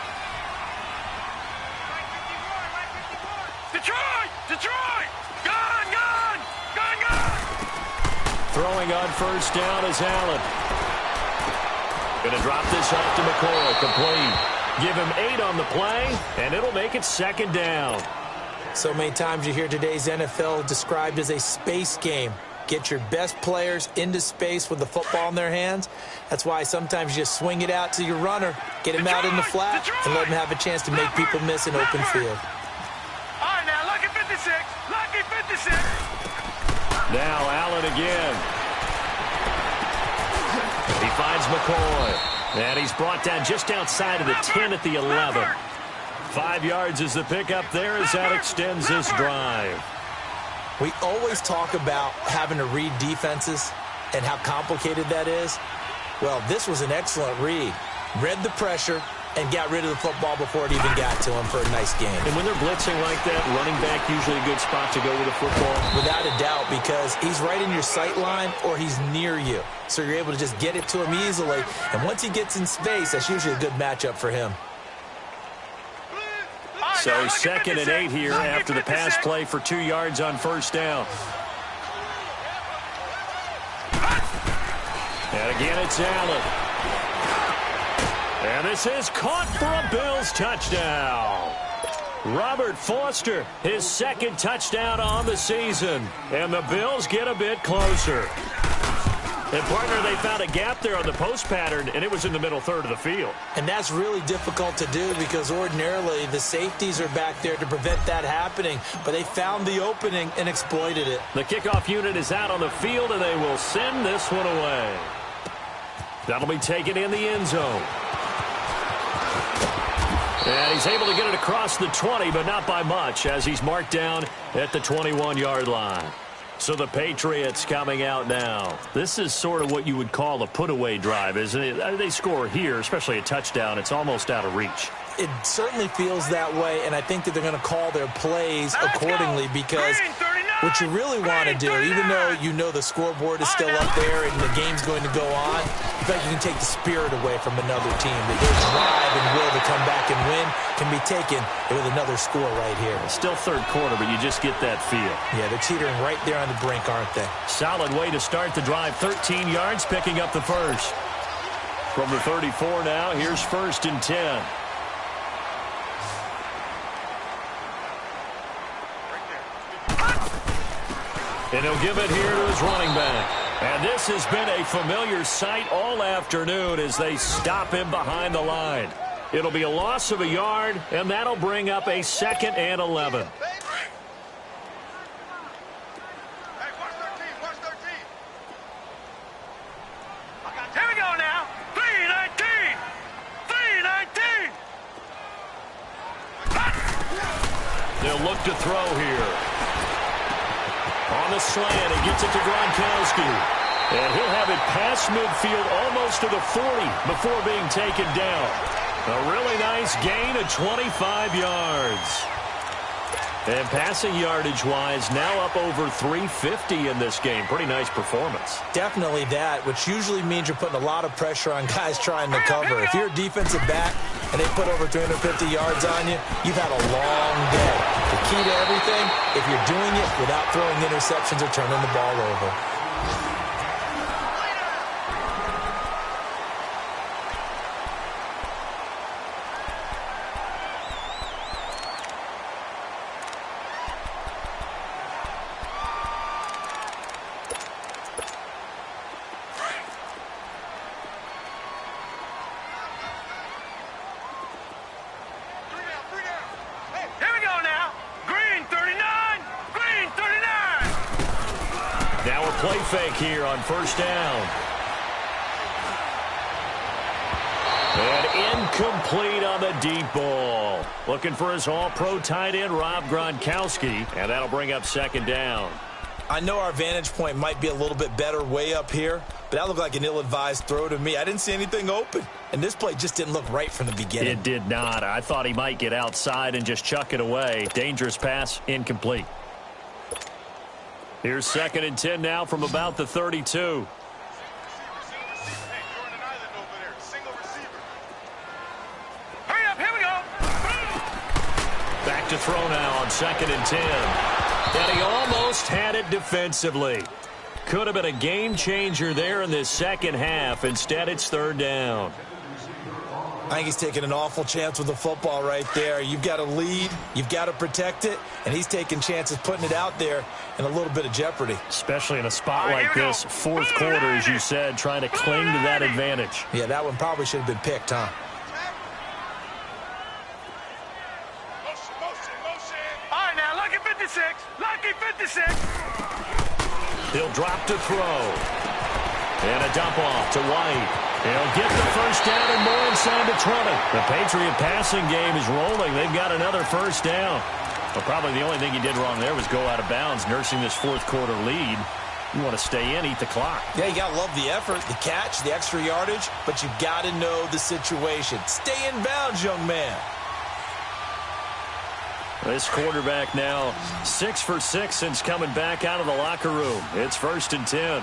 Detroit! Gone! Throwing on 1st down is Allen. Going to drop this off to McCoy. Complete. Give him 8 on the play, and it'll make it 2nd down. So many times you hear today's NFL described as a space game. Get your best players into space with the football in their hands. That's why sometimes you just swing it out to your runner, get him out in the flat, and let him have a chance to make people miss an open field. All right, now, lucky 56. Lucky 56. Now Allen again. He finds McCoy. And he's brought down just outside of the 10 at the 11. 5 yards is the pickup there as that extends this drive. We always talk about having to read defenses and how complicated that is. Well, this was an excellent read. Read the pressure and got rid of the football before it even got to him for a nice game. And when they're blitzing like that, running back usually a good spot to go with the football? Without a doubt, because he's right in your sight line or he's near you. So you're able to just get it to him easily. And once he gets in space, that's usually a good matchup for him. So 2nd and 8 here after the pass play for 2 yards on 1st down. And again, it's Allen. And this is caught for a Bills touchdown. Robert Foster, his 2nd touchdown on the season. And the Bills get a bit closer. And, partner, they found a gap there on the post pattern, and it was in the middle third of the field. And that's really difficult to do because ordinarily the safeties are back there to prevent that happening. But they found the opening and exploited it. The kickoff unit is out on the field, and they will send this one away. That'll be taken in the end zone. And he's able to get it across the 20, but not by much, as he's marked down at the 21-yard line. So the Patriots coming out now. This is sort of what you would call a put-away drive, isn't it? They score here, especially a touchdown. It's almost out of reach. It certainly feels that way, and I think that they're going to call their plays accordingly because what you really want to do, even though you know the scoreboard is still up there and the game's going to go on, in fact, you can take the spirit away from another team. That their drive and will to come back and win can be taken with another score right here. Still third quarter, but you just get that feel. Yeah, they're teetering right there on the brink, aren't they? Solid way to start the drive. 13 yards, picking up the first. From the 34 now, here's 1st and 10. And he'll give it here to his running back. And this has been a familiar sight all afternoon as they stop him behind the line. It'll be a loss of a yard, and that'll bring up a 2nd and 11. Here we go now. 3-19. 3-19. They'll look to throw here. On the slant, he gets it to Gronkowski. And he'll have it past midfield almost to the 40 before being taken down. A really nice gain of 25 yards. And passing yardage-wise, now up over 350 in this game. Pretty nice performance. Definitely that, which usually means you're putting a lot of pressure on guys trying to cover. If you're a defensive back and they put over 350 yards on you, you've had a long day. The key to everything, if you're doing it without throwing interceptions or turning the ball over. Play fake here on 1st down. And incomplete on the deep ball. Looking for his all-pro tight end, Rob Gronkowski, and that'll bring up second down. I know our vantage point might be a little bit better way up here, but that looked like an ill-advised throw to me. I didn't see anything open, and this play just didn't look right from the beginning. It did not. I thought he might get outside and just chuck it away. Dangerous pass, incomplete. Here's 2nd and 10 now from about the 32. Back to throw now on 2nd and 10. And he almost had it defensively. Could have been a game changer there in this second half. Instead, it's 3rd down. I think he's taking an awful chance with the football right there. You've got to lead, you've got to protect it, and he's taking chances putting it out there in a little bit of jeopardy. Especially in a spot like this, 4th quarter, as you said, trying to cling to that advantage. Yeah, that one probably should have been picked, huh? All right, now, lucky 56. Lucky 56. He'll drop to throw. And a dump off to White. He'll get the first down and more inside the 20. The Patriot passing game is rolling. They've got another first down. But probably the only thing he did wrong there was go out of bounds, nursing this 4th quarter lead. You want to stay in, eat the clock. Yeah, you got to love the effort, the catch, the extra yardage, but you got to know the situation. Stay in bounds, young man. This quarterback now 6 for 6 since coming back out of the locker room. It's 1st and 10.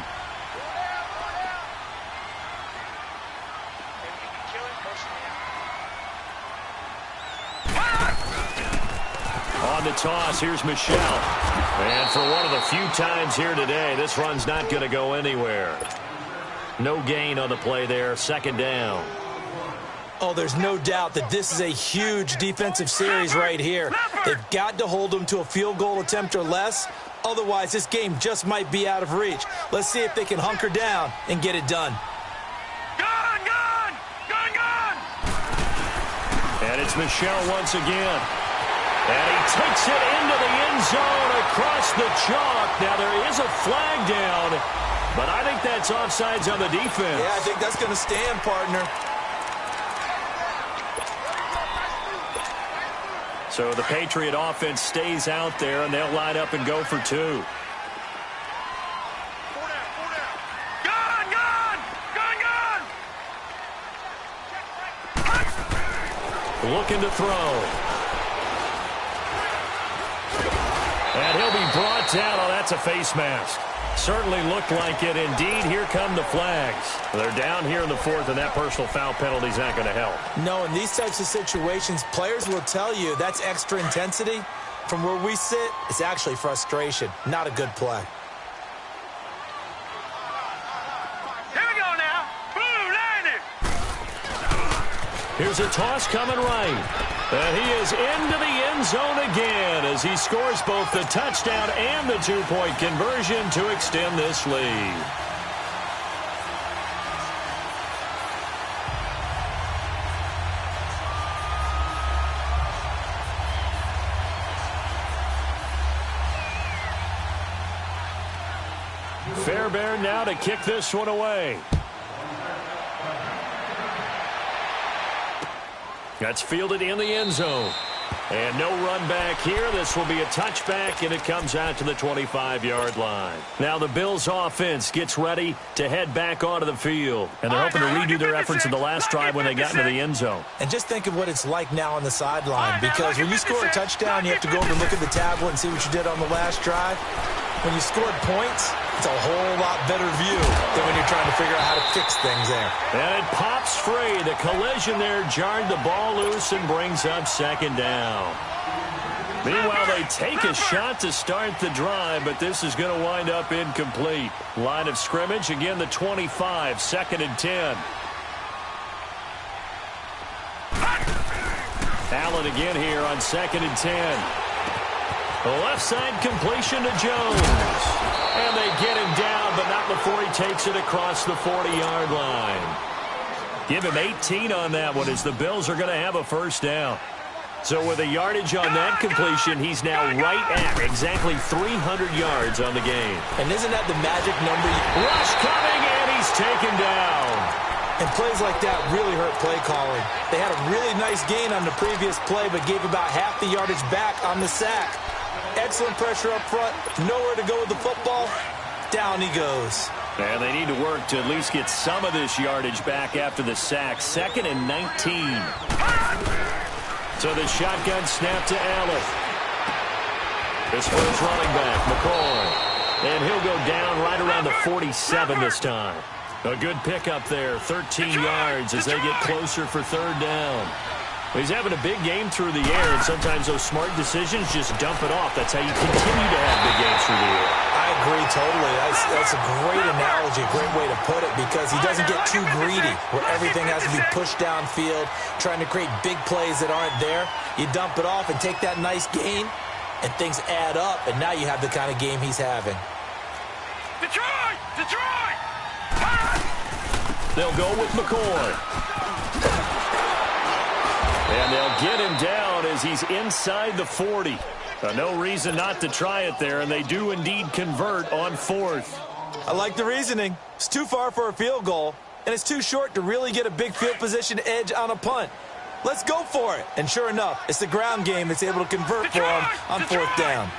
On the toss, here's Michel. And for one of the few times here today, this run's not going to go anywhere. No gain on the play there, 2nd down. Oh, there's no doubt that this is a huge defensive series right here. They've got to hold them to a field goal attempt or less. Otherwise, this game just might be out of reach. Let's see if they can hunker down and get it done. Gone, gone, gone, gone. And it's Michel once again. And he takes it into the end zone across the chalk. Now, there is a flag down, but I think that's offsides on the defense. Yeah, I think that's going to stand, partner. So the Patriot offense stays out there, and they'll line up and go for 2. Gone, gone, gone, gone. Looking to throw. And he'll be brought down. Oh, that's a face mask. Certainly looked like it. Indeed, here come the flags. They're down here in the 4th, and that personal foul penalty is not going to help. No, in these types of situations, players will tell you that's extra intensity. From where we sit, it's actually frustration. Not a good play. Here we go now. Blue, landed. Here's a toss coming right. And he is into the end zone again as he scores both the touchdown and the 2-point conversion to extend this lead. Fairbairn now to kick this one away. That's fielded in the end zone. And no run back here. This will be a touchback, and it comes out to the 25-yard line. Now the Bills' offense gets ready to head back onto the field. And they're hoping to redo their efforts in the last drive when they got into the end zone. And just think of what it's like now on the sideline, because when you score a touchdown, you have to go over and look at the tablet and see what you did on the last drive. When you scored points, it's a whole lot better view than when you're trying to figure out how to fix things there. And it pops free. The collision there jarred the ball loose and brings up 2nd down. Meanwhile, they take a shot to start the drive, but this is going to wind up incomplete. Line of scrimmage, again the 25, 2nd and 10. Allen again here on 2nd and 10. The left side completion to Jones. And they get him down, but not before he takes it across the 40-yard line. Give him 18 on that one as the Bills are going to have a first down. So with a yardage on that completion, he's now right at exactly 300 yards on the game. And isn't that the magic number? Rush coming, and he's taken down. And plays like that really hurt play calling. They had a really nice gain on the previous play, but gave about half the yardage back on the sack. Excellent pressure up front. Nowhere to go with the football. Down he goes. And they need to work to at least get some of this yardage back after the sack. 2nd and 19. So the shotgun snap to Allen. This first running back, McCoy. And he'll go down right around the 47 this time. A good pickup there, 13 yards as they get closer for 3rd down. He's having a big game through the air, and sometimes those smart decisions just dump it off. That's how you continue to have big games through the air. I agree totally. That's a great analogy, a great way to put it, because he doesn't get too greedy where everything has to be pushed downfield, trying to create big plays that aren't there. You dump it off and take that nice gain, and things add up, and now you have the kind of game he's having. Detroit! Detroit! They'll go with McCoy. And they'll get him down as he's inside the 40. No reason not to try it there, and they do indeed convert on 4th. I like the reasoning. It's too far for a field goal, and it's too short to really get a big field position edge on a punt. Let's go for it. And sure enough, it's the ground game that's able to convert for him on 4th down.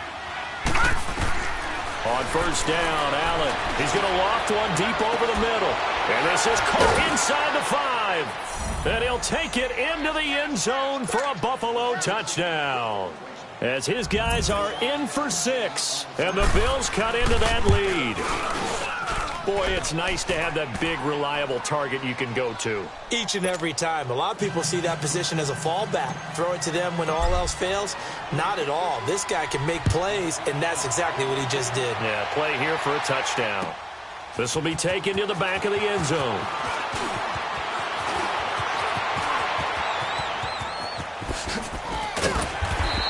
On 1st down, Allen. He's going to loft one deep over the middle. And this is caught inside the 5. And he'll take it into the end zone for a Buffalo touchdown. As his guys are in for 6. And the Bills cut into that lead. Boy, it's nice to have that big, reliable target you can go to. Each and every time. A lot of people see that position as a fallback. Throw it to them when all else fails. Not at all. This guy can make plays, and that's exactly what he just did. Yeah, play here for a touchdown. This will be taken to the back of the end zone.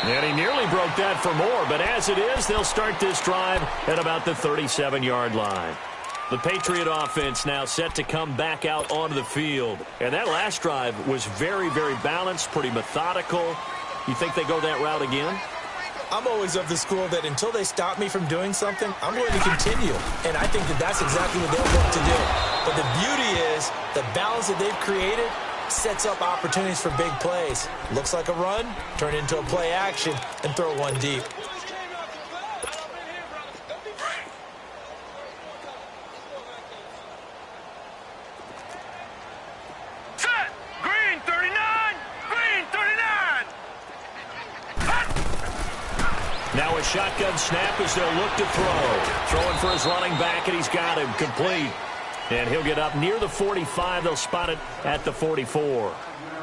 And he nearly broke that for more, but as it is, they'll start this drive at about the 37-yard line. The Patriot offense now set to come back out onto the field. And that last drive was very, very balanced, pretty methodical. You think they go that route again? I'm always of the school that until they stop me from doing something, I'm going to continue. And I think that that's exactly what they'll look to do. But the beauty is the balance that they've created sets up opportunities for big plays. Looks like a run, turn it into a play action, and throw one deep. Now a shotgun snap as they'll look to throw. Throwing for his running back, and he's got him complete. And he'll get up near the 45. They'll spot it at the 44.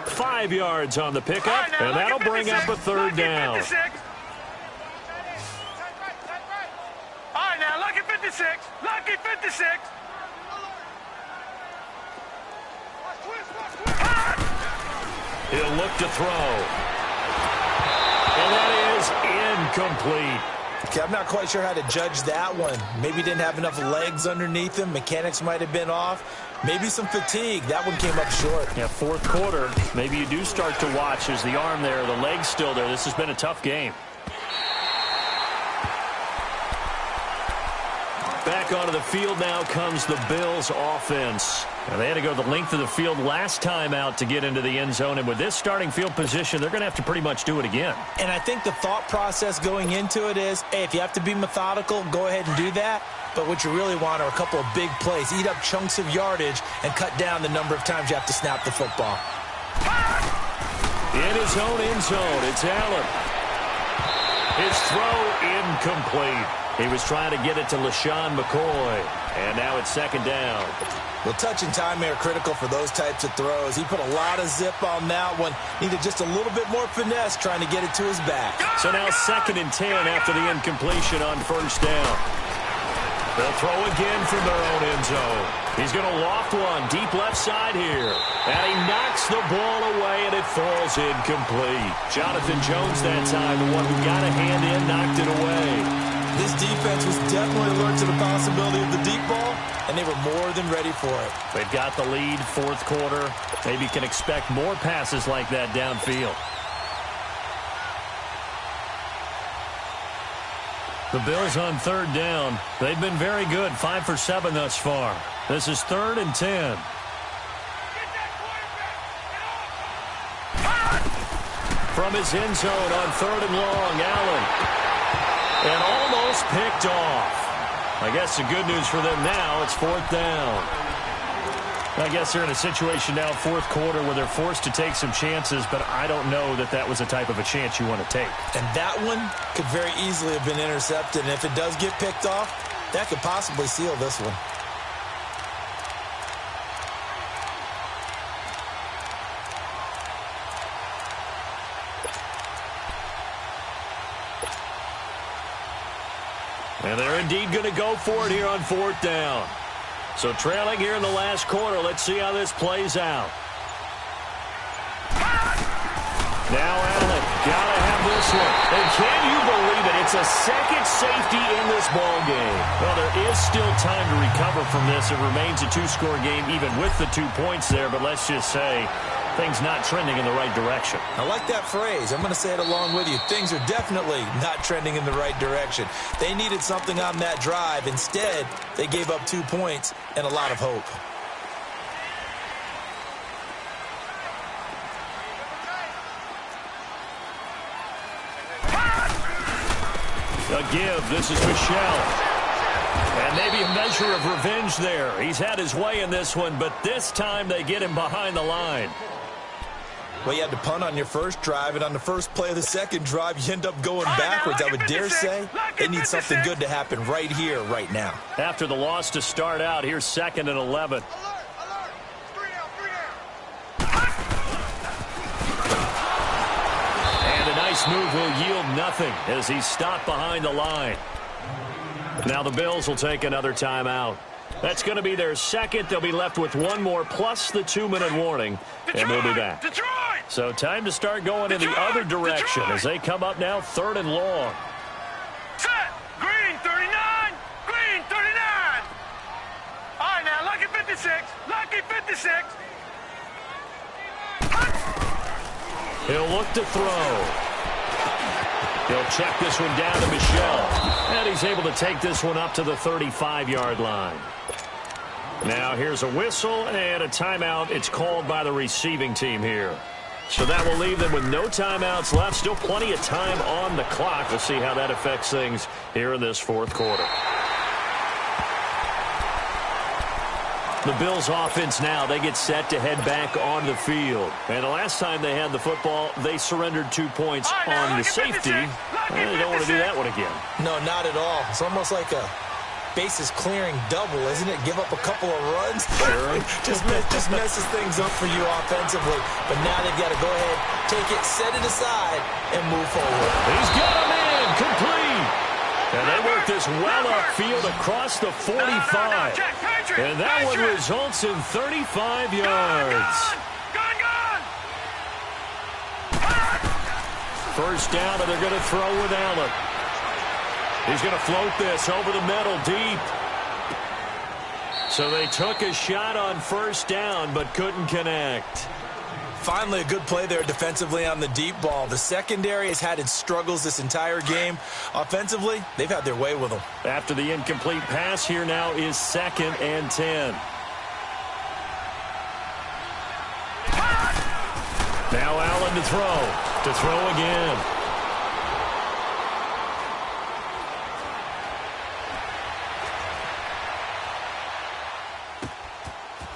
5 yards on the pickup, and that'll bring up a 3rd down. All right, now, lucky 56. Lucky 56. He'll look to throw. And that is incomplete. Okay, I'm not quite sure how to judge that one. Maybe didn't have enough legs underneath him. Mechanics might have been off. Maybe some fatigue. That one came up short. Yeah, 4th quarter. Maybe you do start to watch as the arm there, the leg's still there. This has been a tough game. Back onto the field now comes the Bills offense. Now they had to go the length of the field last time out to get into the end zone, and with this starting field position, they're going to have to pretty much do it again. And I think the thought process going into it is, hey, if you have to be methodical, go ahead and do that. But what you really want are a couple of big plays. Eat up chunks of yardage and cut down the number of times you have to snap the football. In his own end zone, it's Allen. His throw incomplete. He was trying to get it to LaShawn McCoy. And now it's 2nd down. Well, touch and timing are critical for those types of throws. He put a lot of zip on that one. Needed just a little bit more finesse trying to get it to his back. So now 2nd and 10 after the incompletion on 1st down. They'll throw again from their own end zone. He's going to loft one deep left side here. And he knocks the ball away, and it falls incomplete. Jonathan Jones that time, the one who got a hand in, knocked it away. This defense was definitely alert to the possibility of the deep ball, and they were more than ready for it. They've got the lead, 4th quarter. Maybe you can expect more passes like that downfield. The Bills on 3rd down. They've been very good, 5 for 7 thus far. This is 3rd and 10. from his end zone on 3rd and long. Allen. And almost picked off. I guess the good news for them now, it's 4th down. I guess they're in a situation now, 4th quarter, where they're forced to take some chances, but I don't know that that was the type of a chance you want to take. And that one could very easily have been intercepted, and if it does get picked off, that could possibly seal this one. And they're indeed going to go for it here on 4th down. So trailing here in the last quarter. Let's see how this plays out. Now Allen, got to have this one. And can you believe it? It's a second safety in this ball game. Well, there is still time to recover from this. It remains a 2-score game even with the 2 points there. But let's just say things not trending in the right direction. I like that phrase. I'm going to say it along with you. Things are definitely not trending in the right direction. They needed something on that drive. Instead, they gave up 2 points and a lot of hope. A give. This is Michel. And maybe a measure of revenge there. He's had his way in this one, but this time they get him behind the line. Well, you had to punt on your first drive, and on the first play of the second drive, you end up going backwards. I would dare say they need something good to happen right here, right now. After the loss to start out, here's 2nd and 11. And a nice move will yield nothing as he's stopped behind the line. Now the Bills will take another timeout. That's going to be their second. They'll be left with one more plus the 2-minute warning, and we'll be back. So time to start going in the other direction as they come up now 3rd and long. Set. Green 39. Green 39. All right, now, lucky 56. Lucky 56. He'll look to throw. He'll check this one down to Michel. And he's able to take this one up to the 35-yard line. Now here's a whistle and a timeout. It's called by the receiving team here. So that will leave them with no timeouts left. Still plenty of time on the clock. We'll see how that affects things here in this 4th quarter. The Bills offense now, they get set to head back on the field. And the last time they had the football, they surrendered 2 points on the safety. They don't want to do that one again. No, not at all. It's almost like a bases clearing double, isn't it? Give up a couple of runs. Sure. just messes things up for you offensively. But now they've got to go ahead, take it, set it aside, and move forward. He's got him in, complete. And they work this well upfield across the 45. And that one results in 35 yards. First down, and they're going to throw with Allen. He's going to float this over the middle deep. So they took a shot on first down, but couldn't connect. Finally, a good play there defensively on the deep ball. The secondary has had its struggles this entire game. Offensively, they've had their way with them. After the incomplete pass, here now is 2nd and 10. Now Allen to throw again.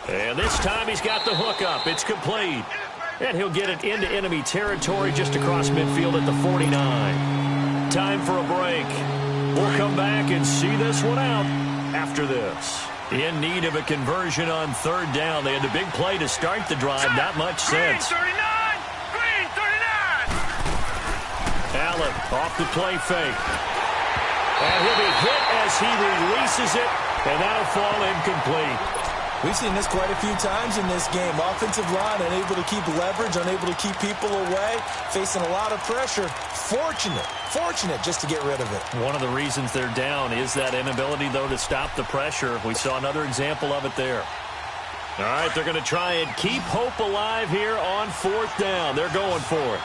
And this time he's got the hook up. It's complete. And he'll get it into enemy territory just across midfield at the 49. Time for a break. We'll come back and see this one out after this. In need of a conversion on 3rd down. They had the big play to start the drive. Not much sense. Green 39. Allen off the play fake. And he'll be hit as he releases it. And that'll fall incomplete. We've seen this quite a few times in this game. Offensive line unable to keep leverage, unable to keep people away, facing a lot of pressure. Fortunate just to get rid of it. One of the reasons they're down is that inability, though, to stop the pressure. We saw another example of it there. All right, they're going to try and keep hope alive here on 4th down. They're going for it.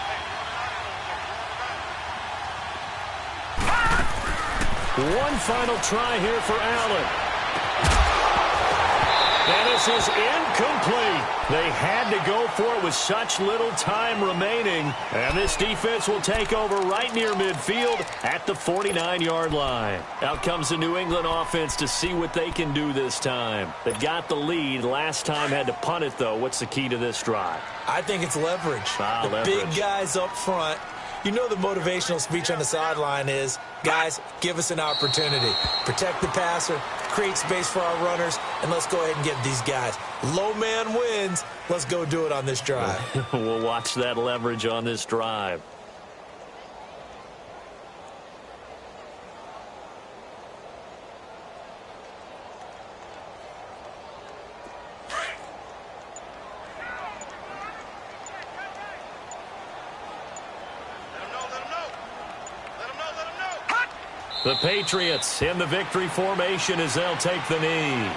One final try here for Allen. And this is incomplete. They had to go for it with such little time remaining. And this defense will take over right near midfield at the 49-yard line. Out comes the New England offense to see what they can do this time. They got the lead. Last time had to punt it, though. What's the key to this drive? I think it's leverage. Leverage. Big guys up front. You know the motivational speech on the sideline is, guys, give us an opportunity. Protect the passer, create space for our runners, and let's go ahead and get these guys. Low man wins. Let's go do it on this drive. We'll watch that leverage on this drive. The Patriots in the victory formation as they'll take the knee.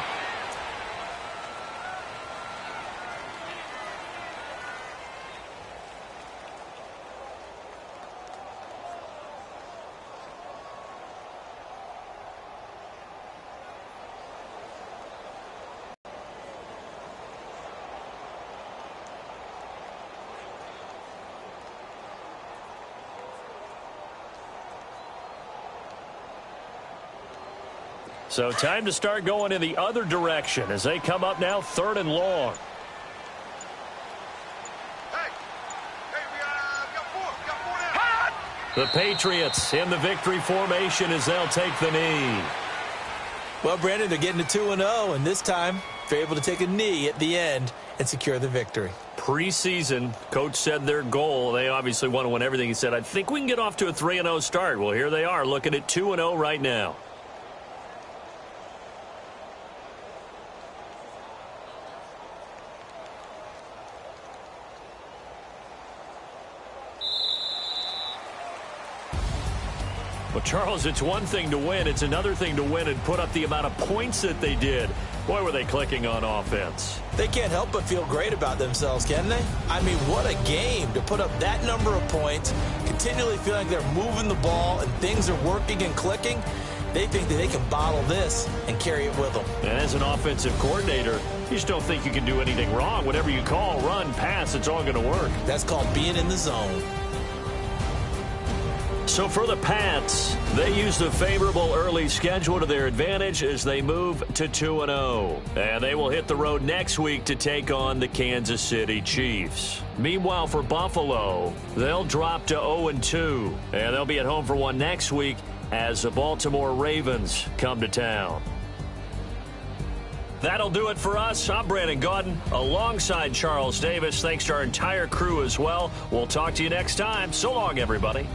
So time to start going in the other direction as they come up now 3rd and long. The Patriots in the victory formation as they'll take the knee. Well, Brandon, they're getting to 2-0, and this time they're able to take a knee at the end and secure the victory. Preseason, coach said their goal, they obviously want to win everything. He said, I think we can get off to a 3-0 start. Well, here they are looking at 2-0 right now. Well, Charles, it's one thing to win. It's another thing to win and put up the amount of points that they did. Boy, were they clicking on offense. They can't help but feel great about themselves, can they? I mean, what a game to put up that number of points, continually feel like they're moving the ball and things are working and clicking. They think that they can bottle this and carry it with them. And as an offensive coordinator, you just don't think you can do anything wrong. Whatever you call, run, pass, it's all going to work. That's called being in the zone. So for the Pats, they use the favorable early schedule to their advantage as they move to 2-0. And they will hit the road next week to take on the Kansas City Chiefs. Meanwhile, for Buffalo, they'll drop to 0-2. And they'll be at home for one next week as the Baltimore Ravens come to town. That'll do it for us. I'm Brandon Gaudin alongside Charles Davis. Thanks to our entire crew as well. We'll talk to you next time. So long, everybody.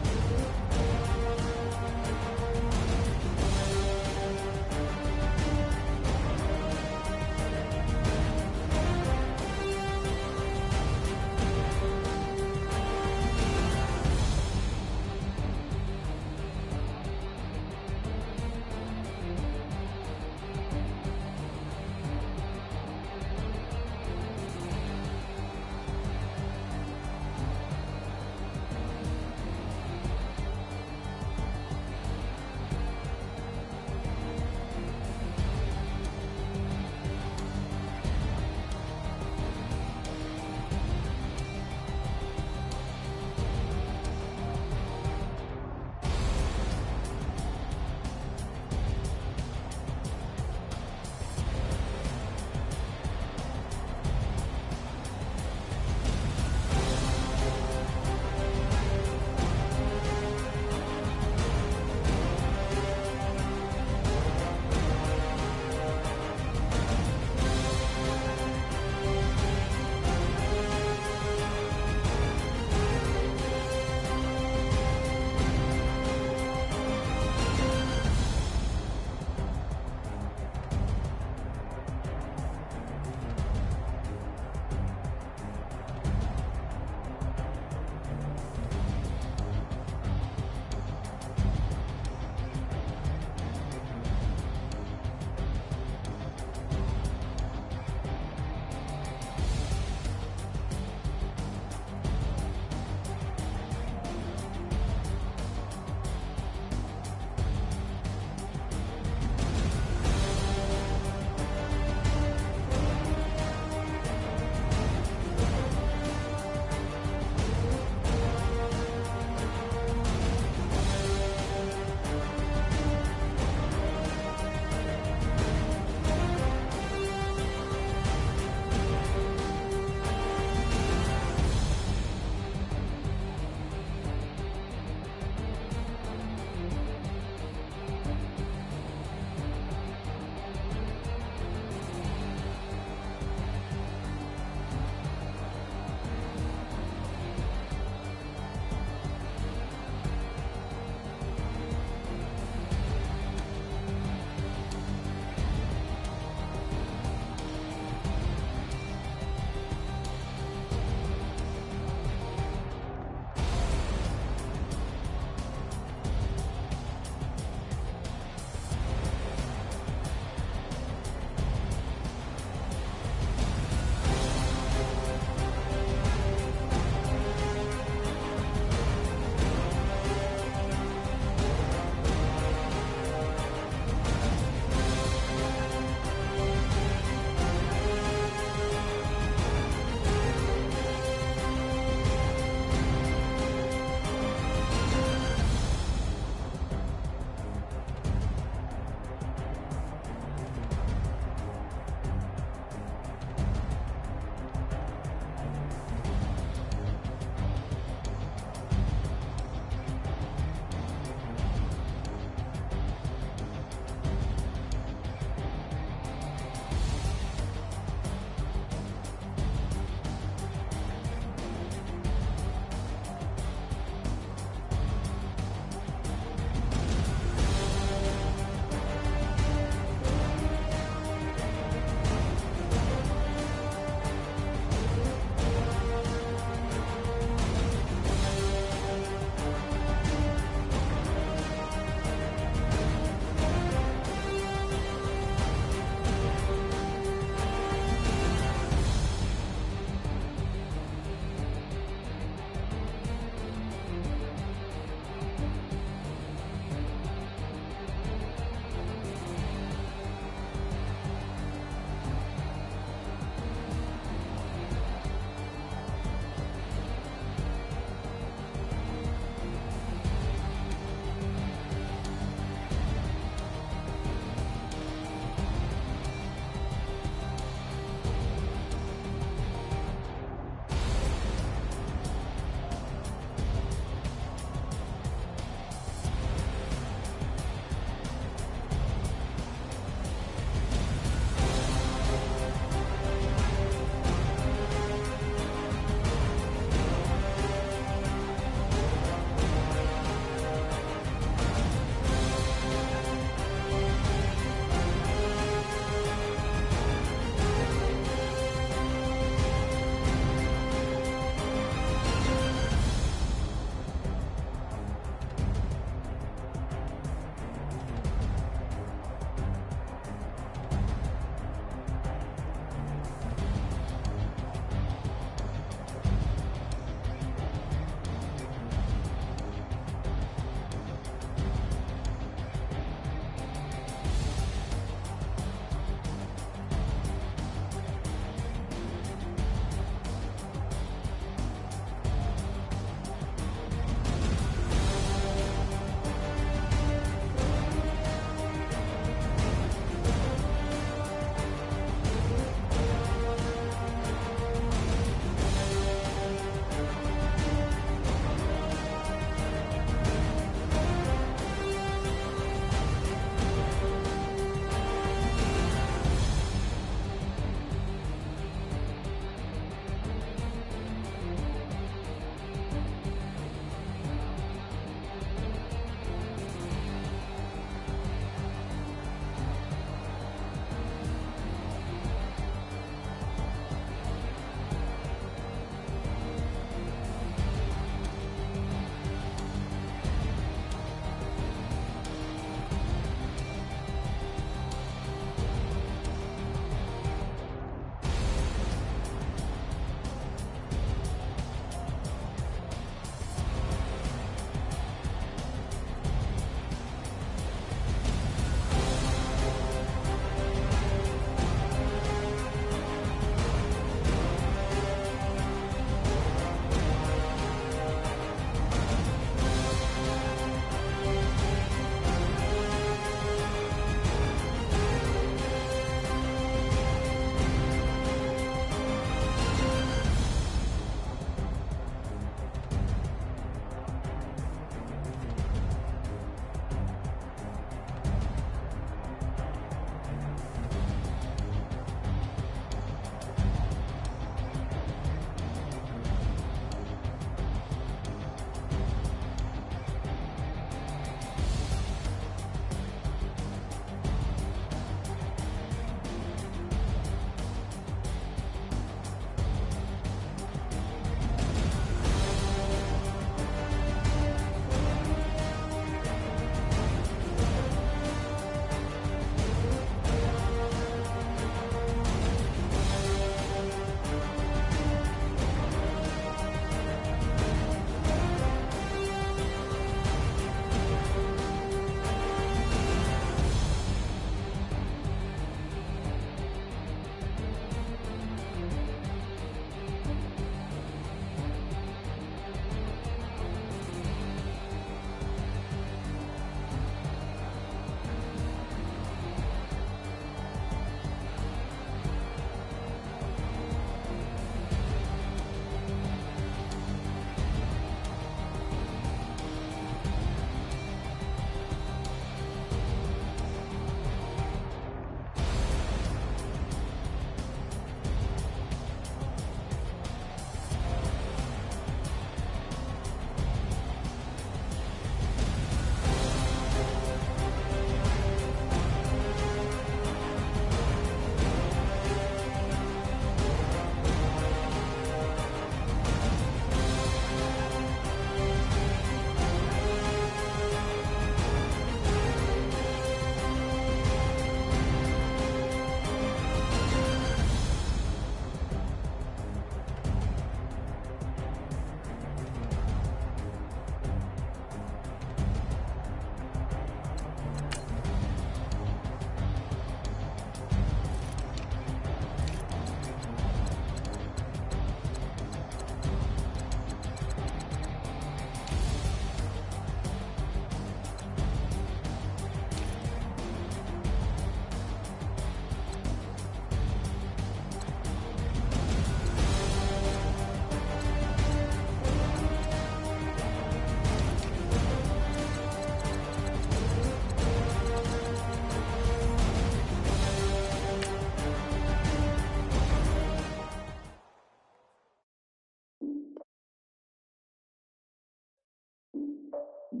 Look,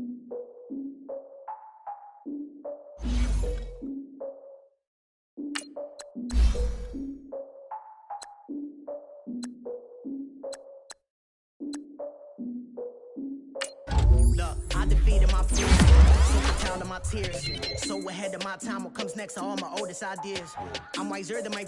I defeated my fears, so proud of my tears. So ahead of my time, what comes next are all my oldest ideas. I'm wiser than my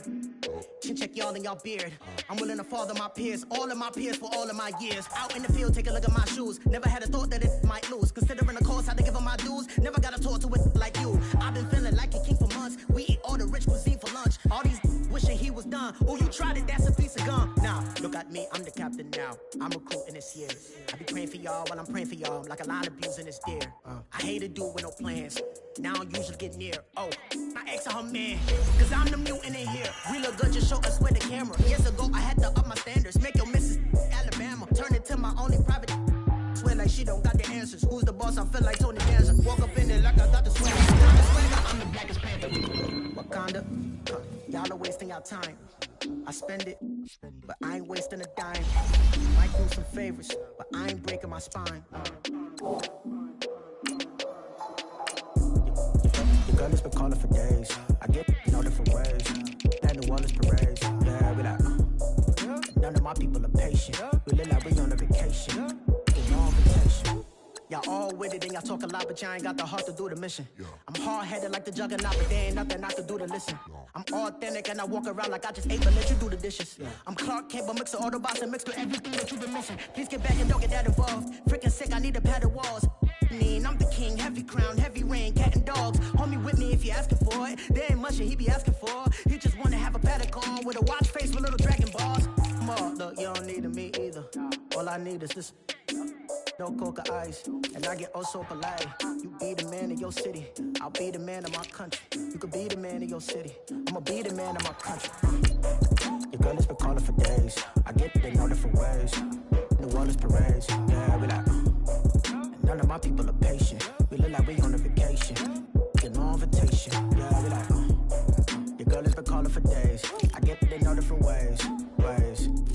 chin check y'all in y'all beard. I'm willing to father my peers, all of my peers for all of my years. Out in the field, take a look at my shoes. Never had a thought that it might lose. Considering the cost, I had to give them my dues. Never got to talk to it like you. I've been feeling like a king for months. We eat all the rich cuisine for lunch. All these wishing he was done. Oh, you tried it, that's a piece of gum. Now, look at me, I'm the captain now. I'm recruiting this year. I be praying for y'all while I'm praying for y'all. Like a line of bees in this deer. I hate to do it with no plans. Now I usually get near. Oh, my ex and her man. Cause I'm the mutant in here. We look good, just show us where the camera. Years ago, I had to up my standards. Make your missus Alabama. Turn it to my only private. Swear like she don't got the answers. Who's the boss? I feel like Tony Danza. Walk up in there like I got the swag. I'm the blackest panther. Wakanda. Y'all are wasting your time. I spend it, but I ain't wasting a dime. Might do some favors, but I ain't breaking my spine. Your girl has been calling for days. I get in all different ways. That New Orleans parades. Yeah, we like, none of my people are patient. We live like we on a vacation. Get no invitation. Y'all all with it and y'all talk a lot, but y'all ain't got the heart to do the mission. I'm hard-headed like the juggernaut, but there ain't nothing I can do to listen. I'm authentic and I walk around like I just ate, but let you do the dishes. I'm Clark Kent, but mix the Autobots and mix with everything that you've been missing. Please get back and don't get that involved. Freaking sick, I need to pad the walls. I'm the king, heavy crown, heavy rain, cat and dogs. Homie with me if you're asking for it. There ain't much that he be asking for. He just wanna have a paddock on with a watch face with little dragon balls. Look, you don't need me either. All I need is this. No coca ice, and I get oh so polite. You be the man of your city, I'll be the man of my country. You could be the man of your city, I'ma be the man of my country. Your girl has been calling for days. I get it in all different ways. New Orleans parades, yeah, we like. None of my people are patient. We look like we on a vacation. Get no invitation, yeah, we like. Your girl has been calling for days. I get it in all different ways.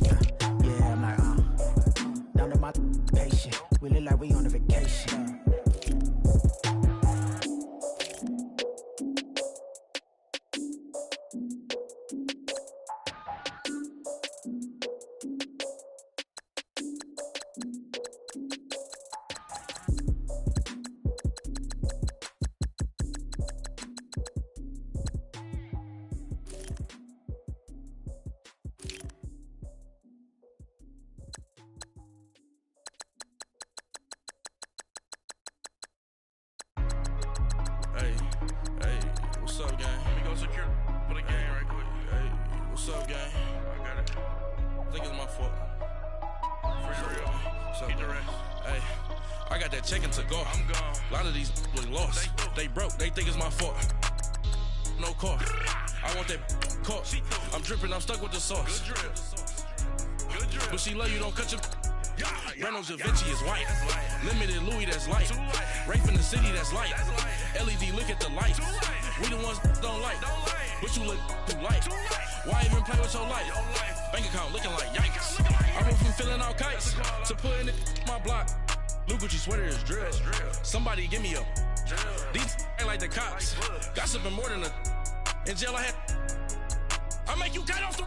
Yeah, I'm like, none of my patient. We look like we on a vacation. What's up, gang? Let me go secure for the game right quick. Hey, what's up, gang? I got it. I think it's my fault. For real. What's up, keep the rest. Hey, I got that check-in to go. I'm gone. A lot of these was lost. They broke. They think it's my fault. No car. I want that caught. I'm dripping. I'm stuck with the sauce. Good drip. Good drip. But she love you. Don't cut your. Reynolds Da Vinci is white. Limited Louis, that's light. Rape in the city, that's light. LED, look at the lights. We the ones don't like. But you look too light. Why even play with your life? Bank account looking like yikes. I went from filling out kites to putting it in my block. Blue Gucci sweater is drill. Somebody give me a. These ain't like the cops. Gossiping more than a. In jail I had. I make you cut off the.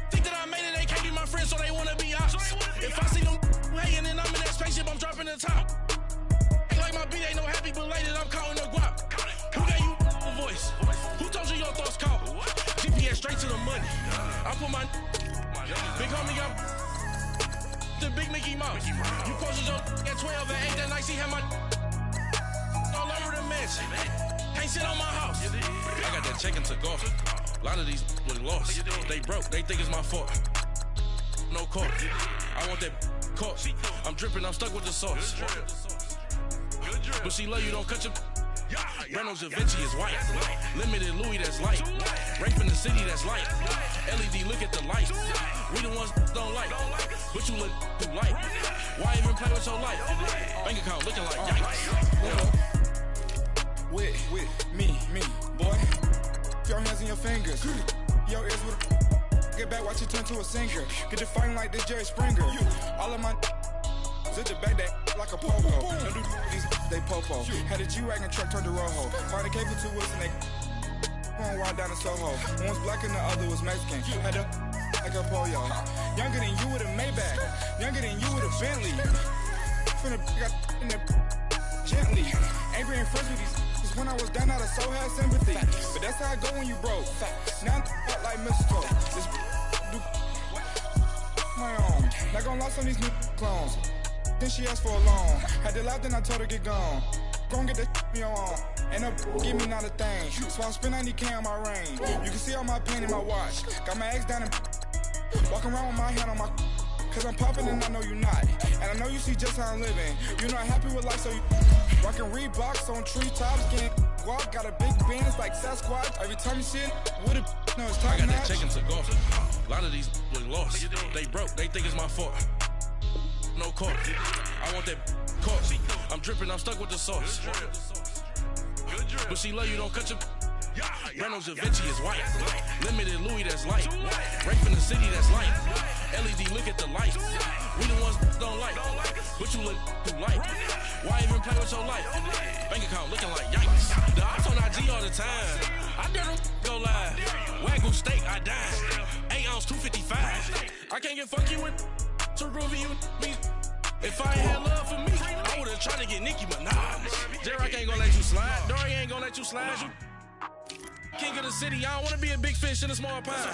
Think that I made it, they can't be my friends, so they wanna be ops. If I see them hating and I'm in that spaceship, I'm dropping the top. Ain't like my beat ain't no happy belated, I'm counting the guap. Who gave you a voice? Who told you your thoughts count? GPS straight to the money. I put my big homie got the big Mickey Mouse. You posted your at 12 and 8 that night, she had my all over the mansion. Can't sit on my house. I got that check-in to go. A lot of these was lost. They broke. They think it's my fault. No car. I want that caught. I'm dripping. I'm stuck with the sauce. But she love you. Don't cut your. Reynolds Da Vinci is white. Limited Louis, that's light. Rape in the city, that's light. LED, look at the lights. We the ones don't like. But you look too light. Why even play with your life? Bank account looking like yikes. With me, boy. Your hands and your fingers. Your ears with a. Get back, watch it turn to a singer. Get to fighting like this Jerry Springer. All of my Zip the back that like a popo. Don't do these they popo. Had a G-Wagon truck turned to Rojo. Find a cable 2 wheels and they one ride down to Soho. One was black and the other was Mexican. Had a like a pollo. Younger than you with a Maybach. Younger than you with a Bentley. From the got in the gently. Angry and fresh with these. Cause when I was down, I so had sympathy. But that's how I go when you broke. Now I'm like mistletoe. This do my own. Not gonna lie on these new clones. Then she asked for a loan. Had to laugh, then I told her get gone. Gon' get that me on. And up, give me not a thing. So I spend 90K on my ring. You can see all my pain in my watch. Got my ex down and walking around with my hand on my. Cause I'm popping and I know you not. And I know you see just how I'm living. You're not happy with life, so you rockin' Reeboks on treetops, getting guap. Got a big band, it's like Sasquatch. Every time you see it, with a no, it's top I got notch. that chicken to go. A lot of these was lost. They broke, they think it's my fault. No court. I want that course. I'm dripping, I'm stuck with the sauce. But she love you, don't cut your. Reynolds Da Vinci is white. Limited Louis, that's light. Right from the city, that's light. LED, look at the lights. We the ones don't like. But you look too light. Why even play with your life? Bank account looking like yikes. The ops on IG all the time. I dare them go live. Wagyu steak, I dine. 8 ounce, 255. I can't get funky with to groovy you me. If I ain't had love for me, I would've tried to get Nicki Minaj. Derek ain't gonna let you slide. Dory ain't gonna let you slide. You king of the city, I don't wanna be a big fish in a small pond.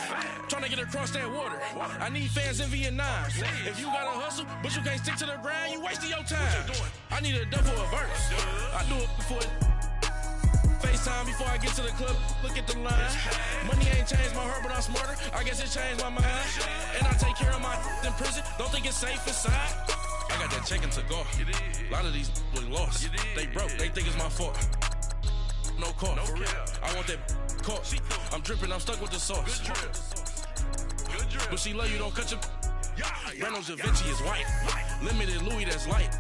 Trying to get across that water. I need fans in Vietnam. If you gotta hustle, but you can't stick to the grind, you wasting your time. I need a double a verse. I do it before FaceTime before I get to the club. Look at the line. Money ain't changed my heart, but I'm smarter. I guess it changed my mind. And I take care of my in prison. Don't think it's safe inside. I got that chicken to go. A lot of these was lost. They broke, they think it's my fault. No court. I want that court. I'm dripping, I'm stuck with the sauce. But she love you, don't cut your. Reynolds Da Vinci is white. Limited Louis, that's light.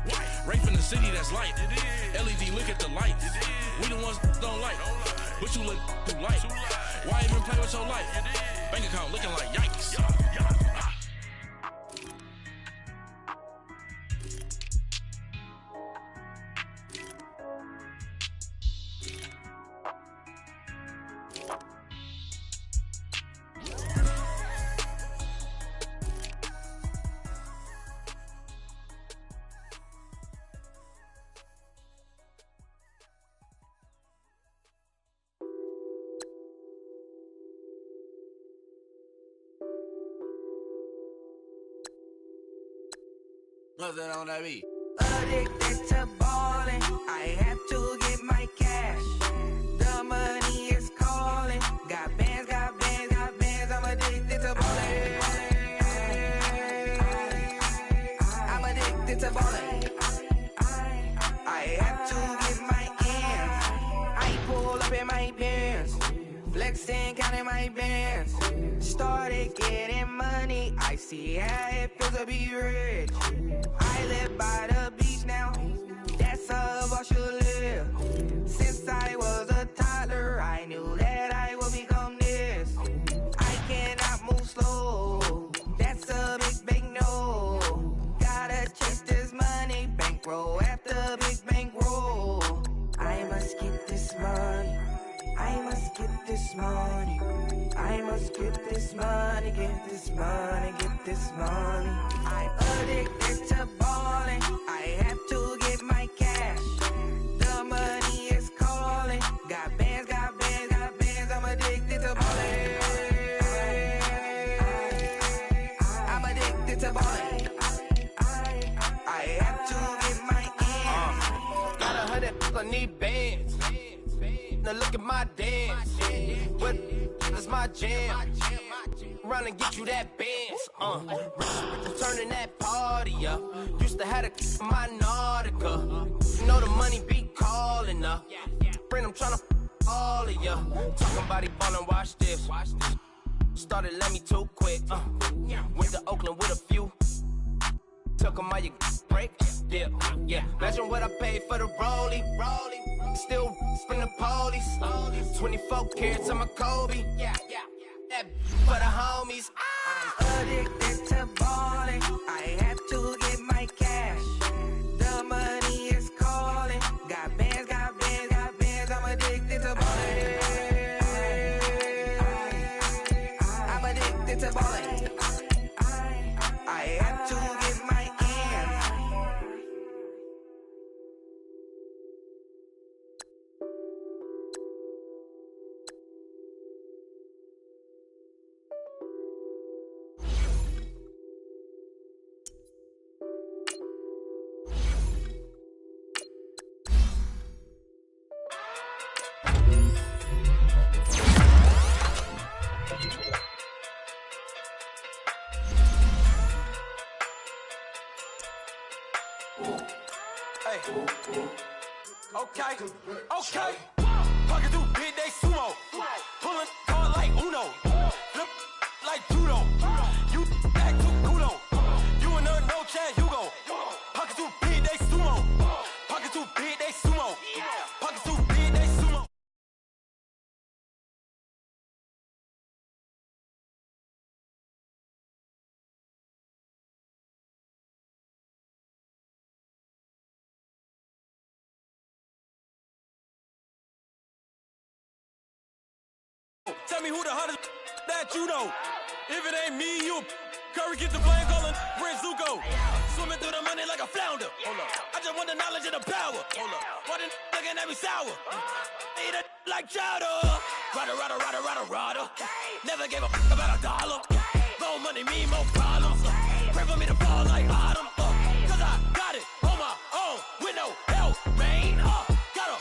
Right from the city, that's light. LED, look at the lights. We the ones don't like. But you look too light. Why even play with your life? Bank account looking like yikes. What's that on that beat? Addicted to ballin', I have to get my cash. The money is calling. Got bands, got bands, got bands. I'm addicted to ballin'. I'm addicted to ballin'. I have to get my ends. I pull up in my pants, flexing, counting my bands. Started getting money. I see how it feels to be rich. I live by the beach now, that's how I should live. Since I was a toddler, I knew that I would become this. I cannot move slow, that's a big, big no. Gotta chase this money, bankroll after big bankroll. I must get this money, I must get this money. I must get this money, get this money, get this money. I'm addicted to ballin', I have to get my cash. The money is calling. Got bands, got bands, got bands. I'm addicted to ballin'. I'm addicted to ballin'. I have to get my ends. Got 100, I need bands. Now look at my dance. What is my jam? Run and get you that bands. Turning that party up. Used to have a my Nautica. You know the money be calling up. Friend, I'm tryna all of ya. Talking about it ballin', watch this. Started let me too quick. Went to Oakland with a few. Took 'em all you break. Yeah. Imagine what I paid for the rollie. Still from the police. 24 carats on my Kobe. That for the homies. I'm addicted to ballin'. I have to get my cash. addicted to ballin'. I have to get my ends. Hey. Okay. Pocket through big, they sumo. Pulling card like Uno. Flip like judo. You act too kudo. You and her no Chad Hugo. Pocket too big, they sumo. Pocket too big, they sumo. Pocket too big, they sumo. Tell me who the hottest that you know. If it ain't me, you. Curry get the blame, calling Prince Zuko. Swimming through the money like a flounder. Hold up. I just want the knowledge and the power. Hold up. Why the looking at me sour? Eat it like chowder. Rada. Never gave a about $1. More money, me, more problems. Pray for me to fall like autumn. Cause I got it on my own with no help, man. Got a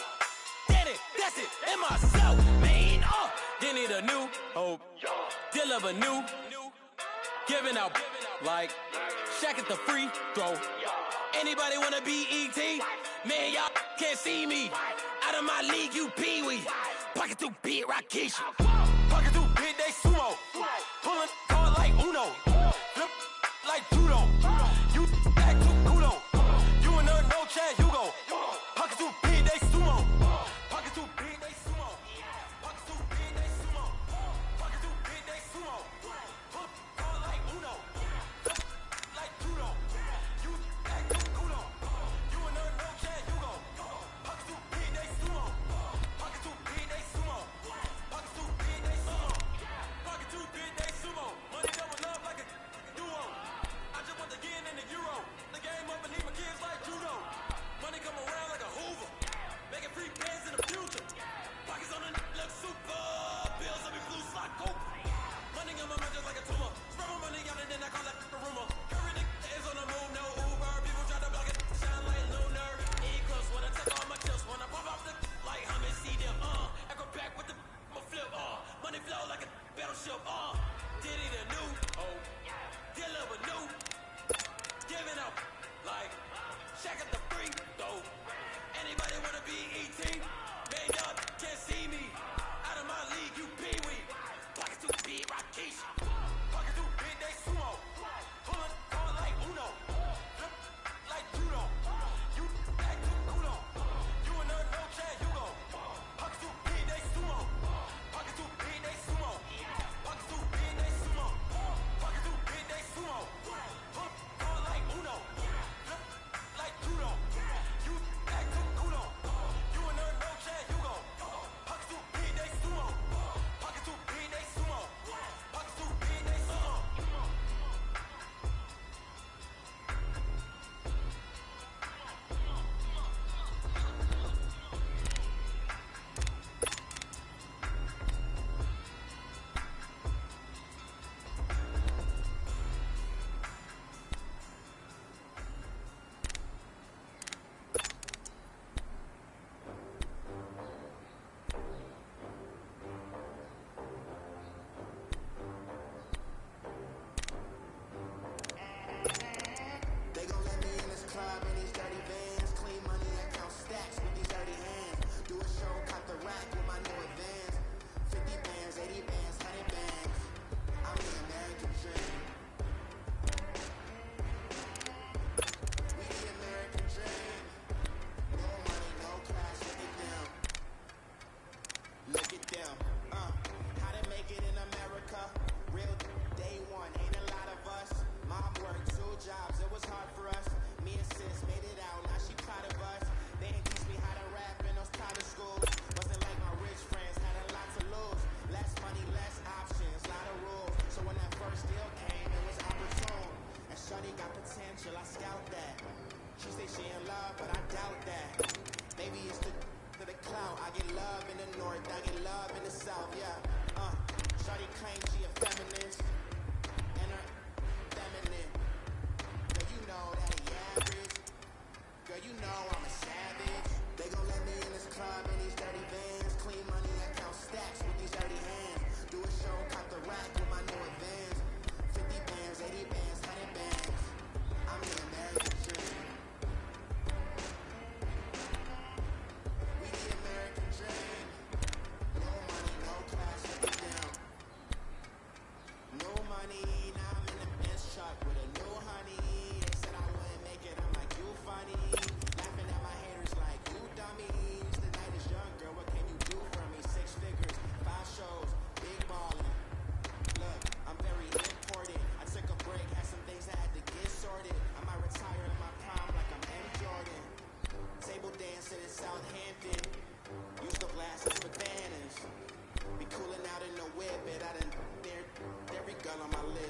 daddy, that's it, in myself, man. They need a new hope, deal of a new, giving out like Shaq at the free throw. Anybody wanna be ET? Man, y'all can't see me. Out of my league, you pee-wee. Pocket too big, Rakisha. Pocket too big, they sumo. Pulling card like Uno. Flip like judo. You act too kudo. You and her no Chad Hugo. Pocket too big, they sumo. Pocket too big, they sumo. Pocket too big, they sumo. Pocket too big, they sumo. Pull card like Uno. Flip like judo. You act too kudo. You and her no Chad Hugo. Pocket too big, they sumo. Pocket too big, they sumo. Pocket too big, they sumo. Pocket too big, they sumo. Money double love like a duo. I just want the yen and the euro. The game up and leave my kids like judo. Money come around like a Hoover. Making free pants in the future. Pockets on the look super. Bills on me blue slot coke. Money in my mind just like a tumor. Spread my money out and then I call that a rumor. Curry is on the move, no Uber. People try to block it, shine like lunar. E-close when I take all my chips. When I pop off the like hummus, see them. I go back with the flip. Money flow like a battleship. Diddy the new. Deal of a new. Giving up like Shaq at the free throw. Anybody wanna be ET? Man, y'all can't see me. Out of my league, you pee-wee. Pocket too big, Rakisha. Pocket too big, they sumo. Pulling card like Uno. Flip like judo. You act too kudo. You and her no Chad Hugo. Pocket too big, they sumo. Pocket too big, they sumo. Pocket too big, they sumo.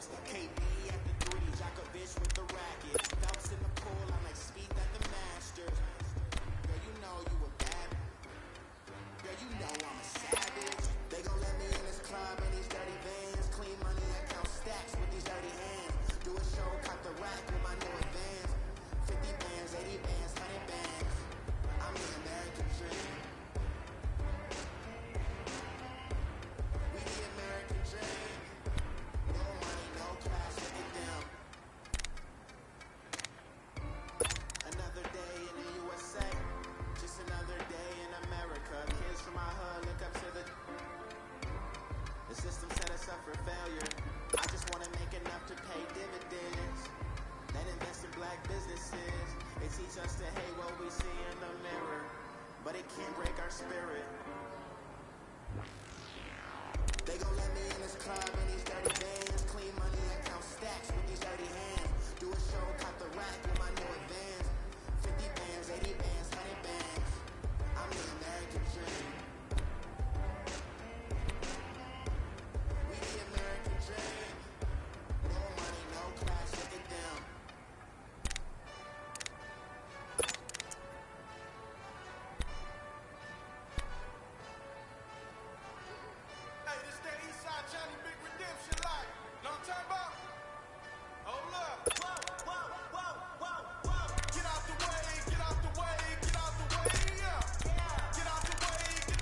practice. KB at the 3, Djokovic with the racket. Phelps in the pool, I'm like Speed at the Masters. Girl, you know you a bad. Girl, you know I'm a savage. They gon' let me in this club in these dirty vans. Clean money, I count stacks with these dirty hands. Do a show, cut the rack with my new advance. 50 bands, 80 bands, 100 bands. I'm the American dream. We the American dream. No money, no class, look at them. Another day in the USA. Just another day in America. Kids from my hood look up to the system set us up for failure. I just want to make enough to pay dividends. Then invest in black businesses. They teach us to hate what we see in the mirror, but it can't break our spirit. They gon' let me in this club in these dirty bands. Clean money, I count stacks with these dirty hands. Do a show, cut the rack with my new advance. 50 bands, 80 bands, 100 bands. I'm the American dream. We the American dream. No money, no class, look at them. Hey, this that Eastside Johnny Big Redemption like. Know what I'm talking about? Hold up. Whoa, whoa, whoa, whoa, whoa. Get out the way, get out the way, get out the way, yeah. Get out the way, get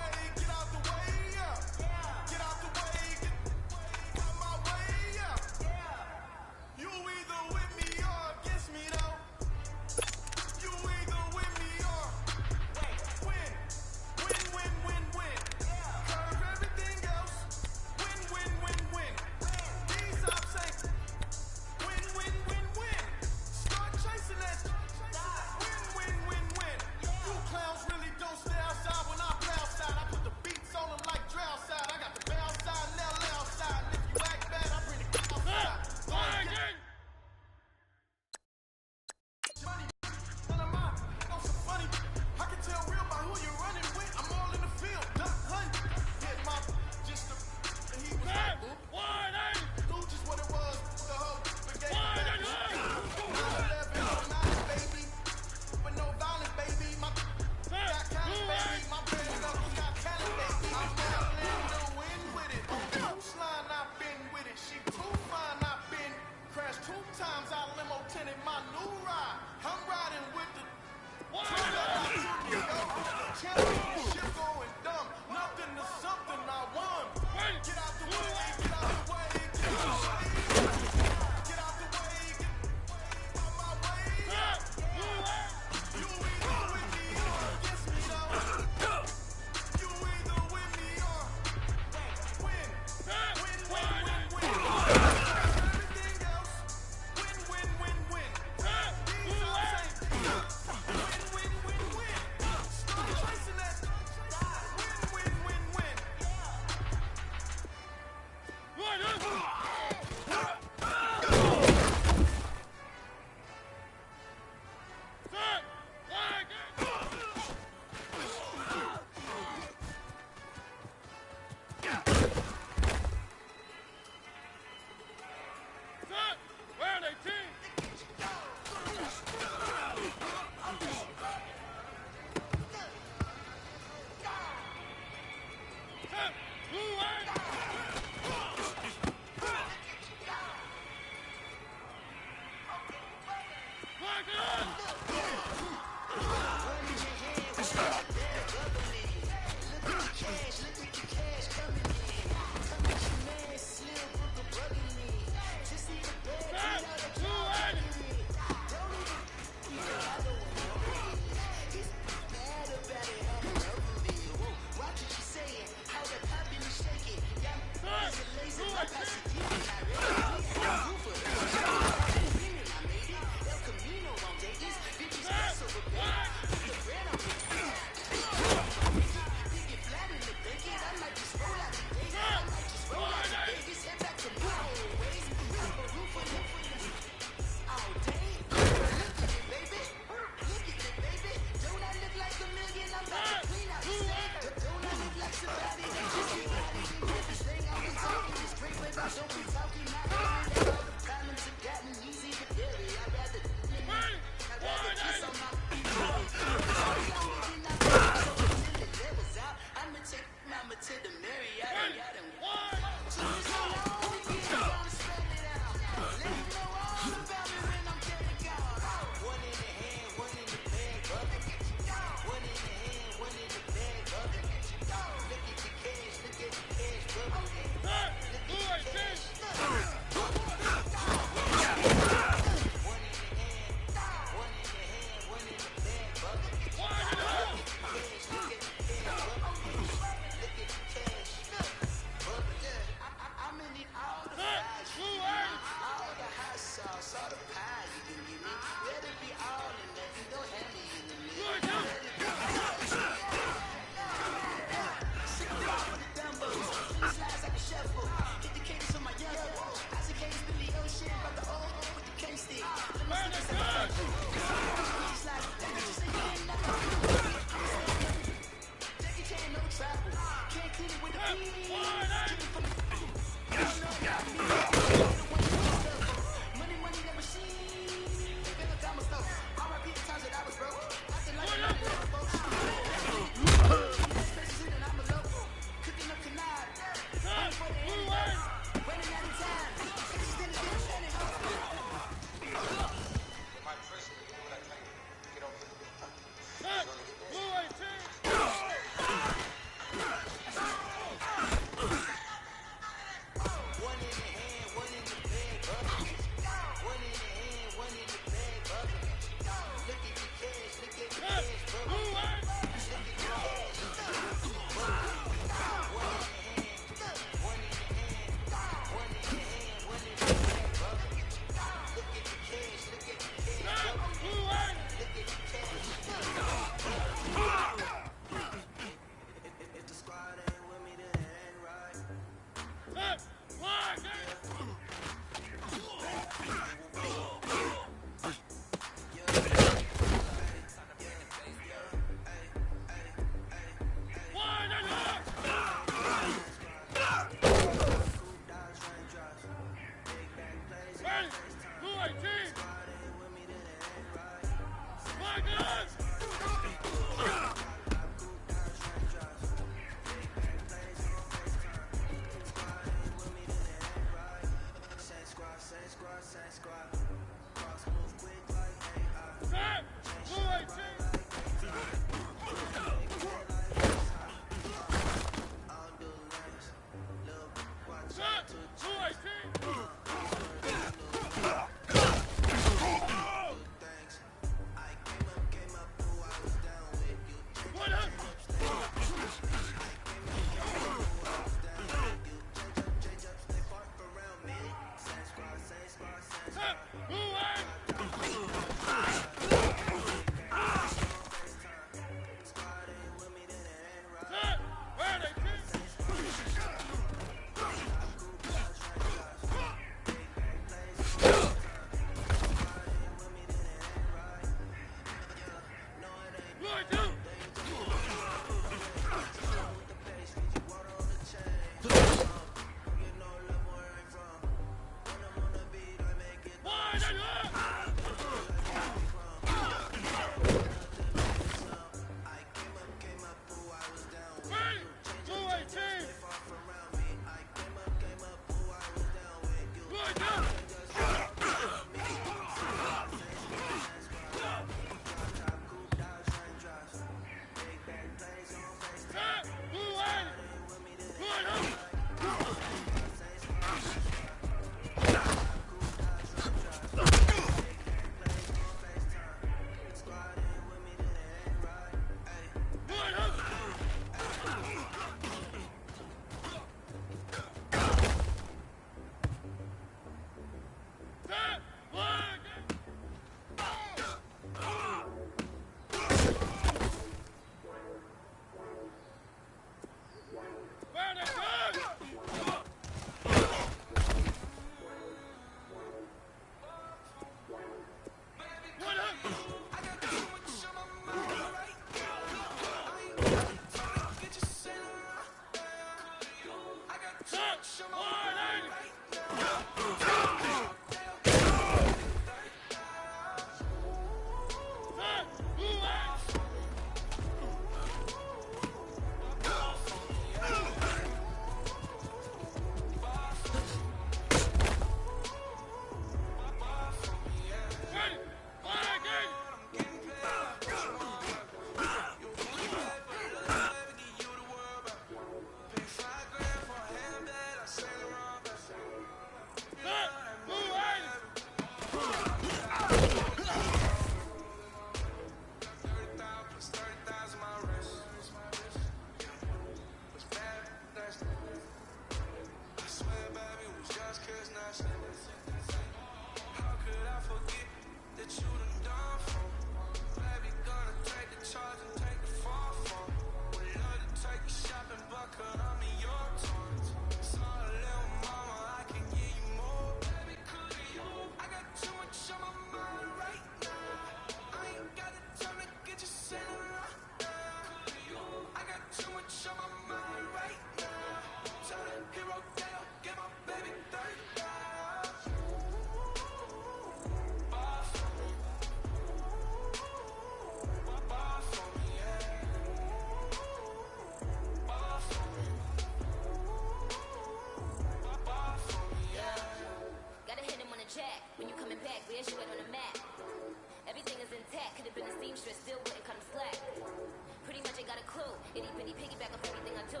Itty bitty piggyback of everything I do.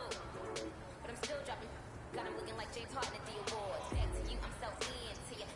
But I'm still dropping. Got him looking like James Harden at the awards. Back to you, I'm so into you.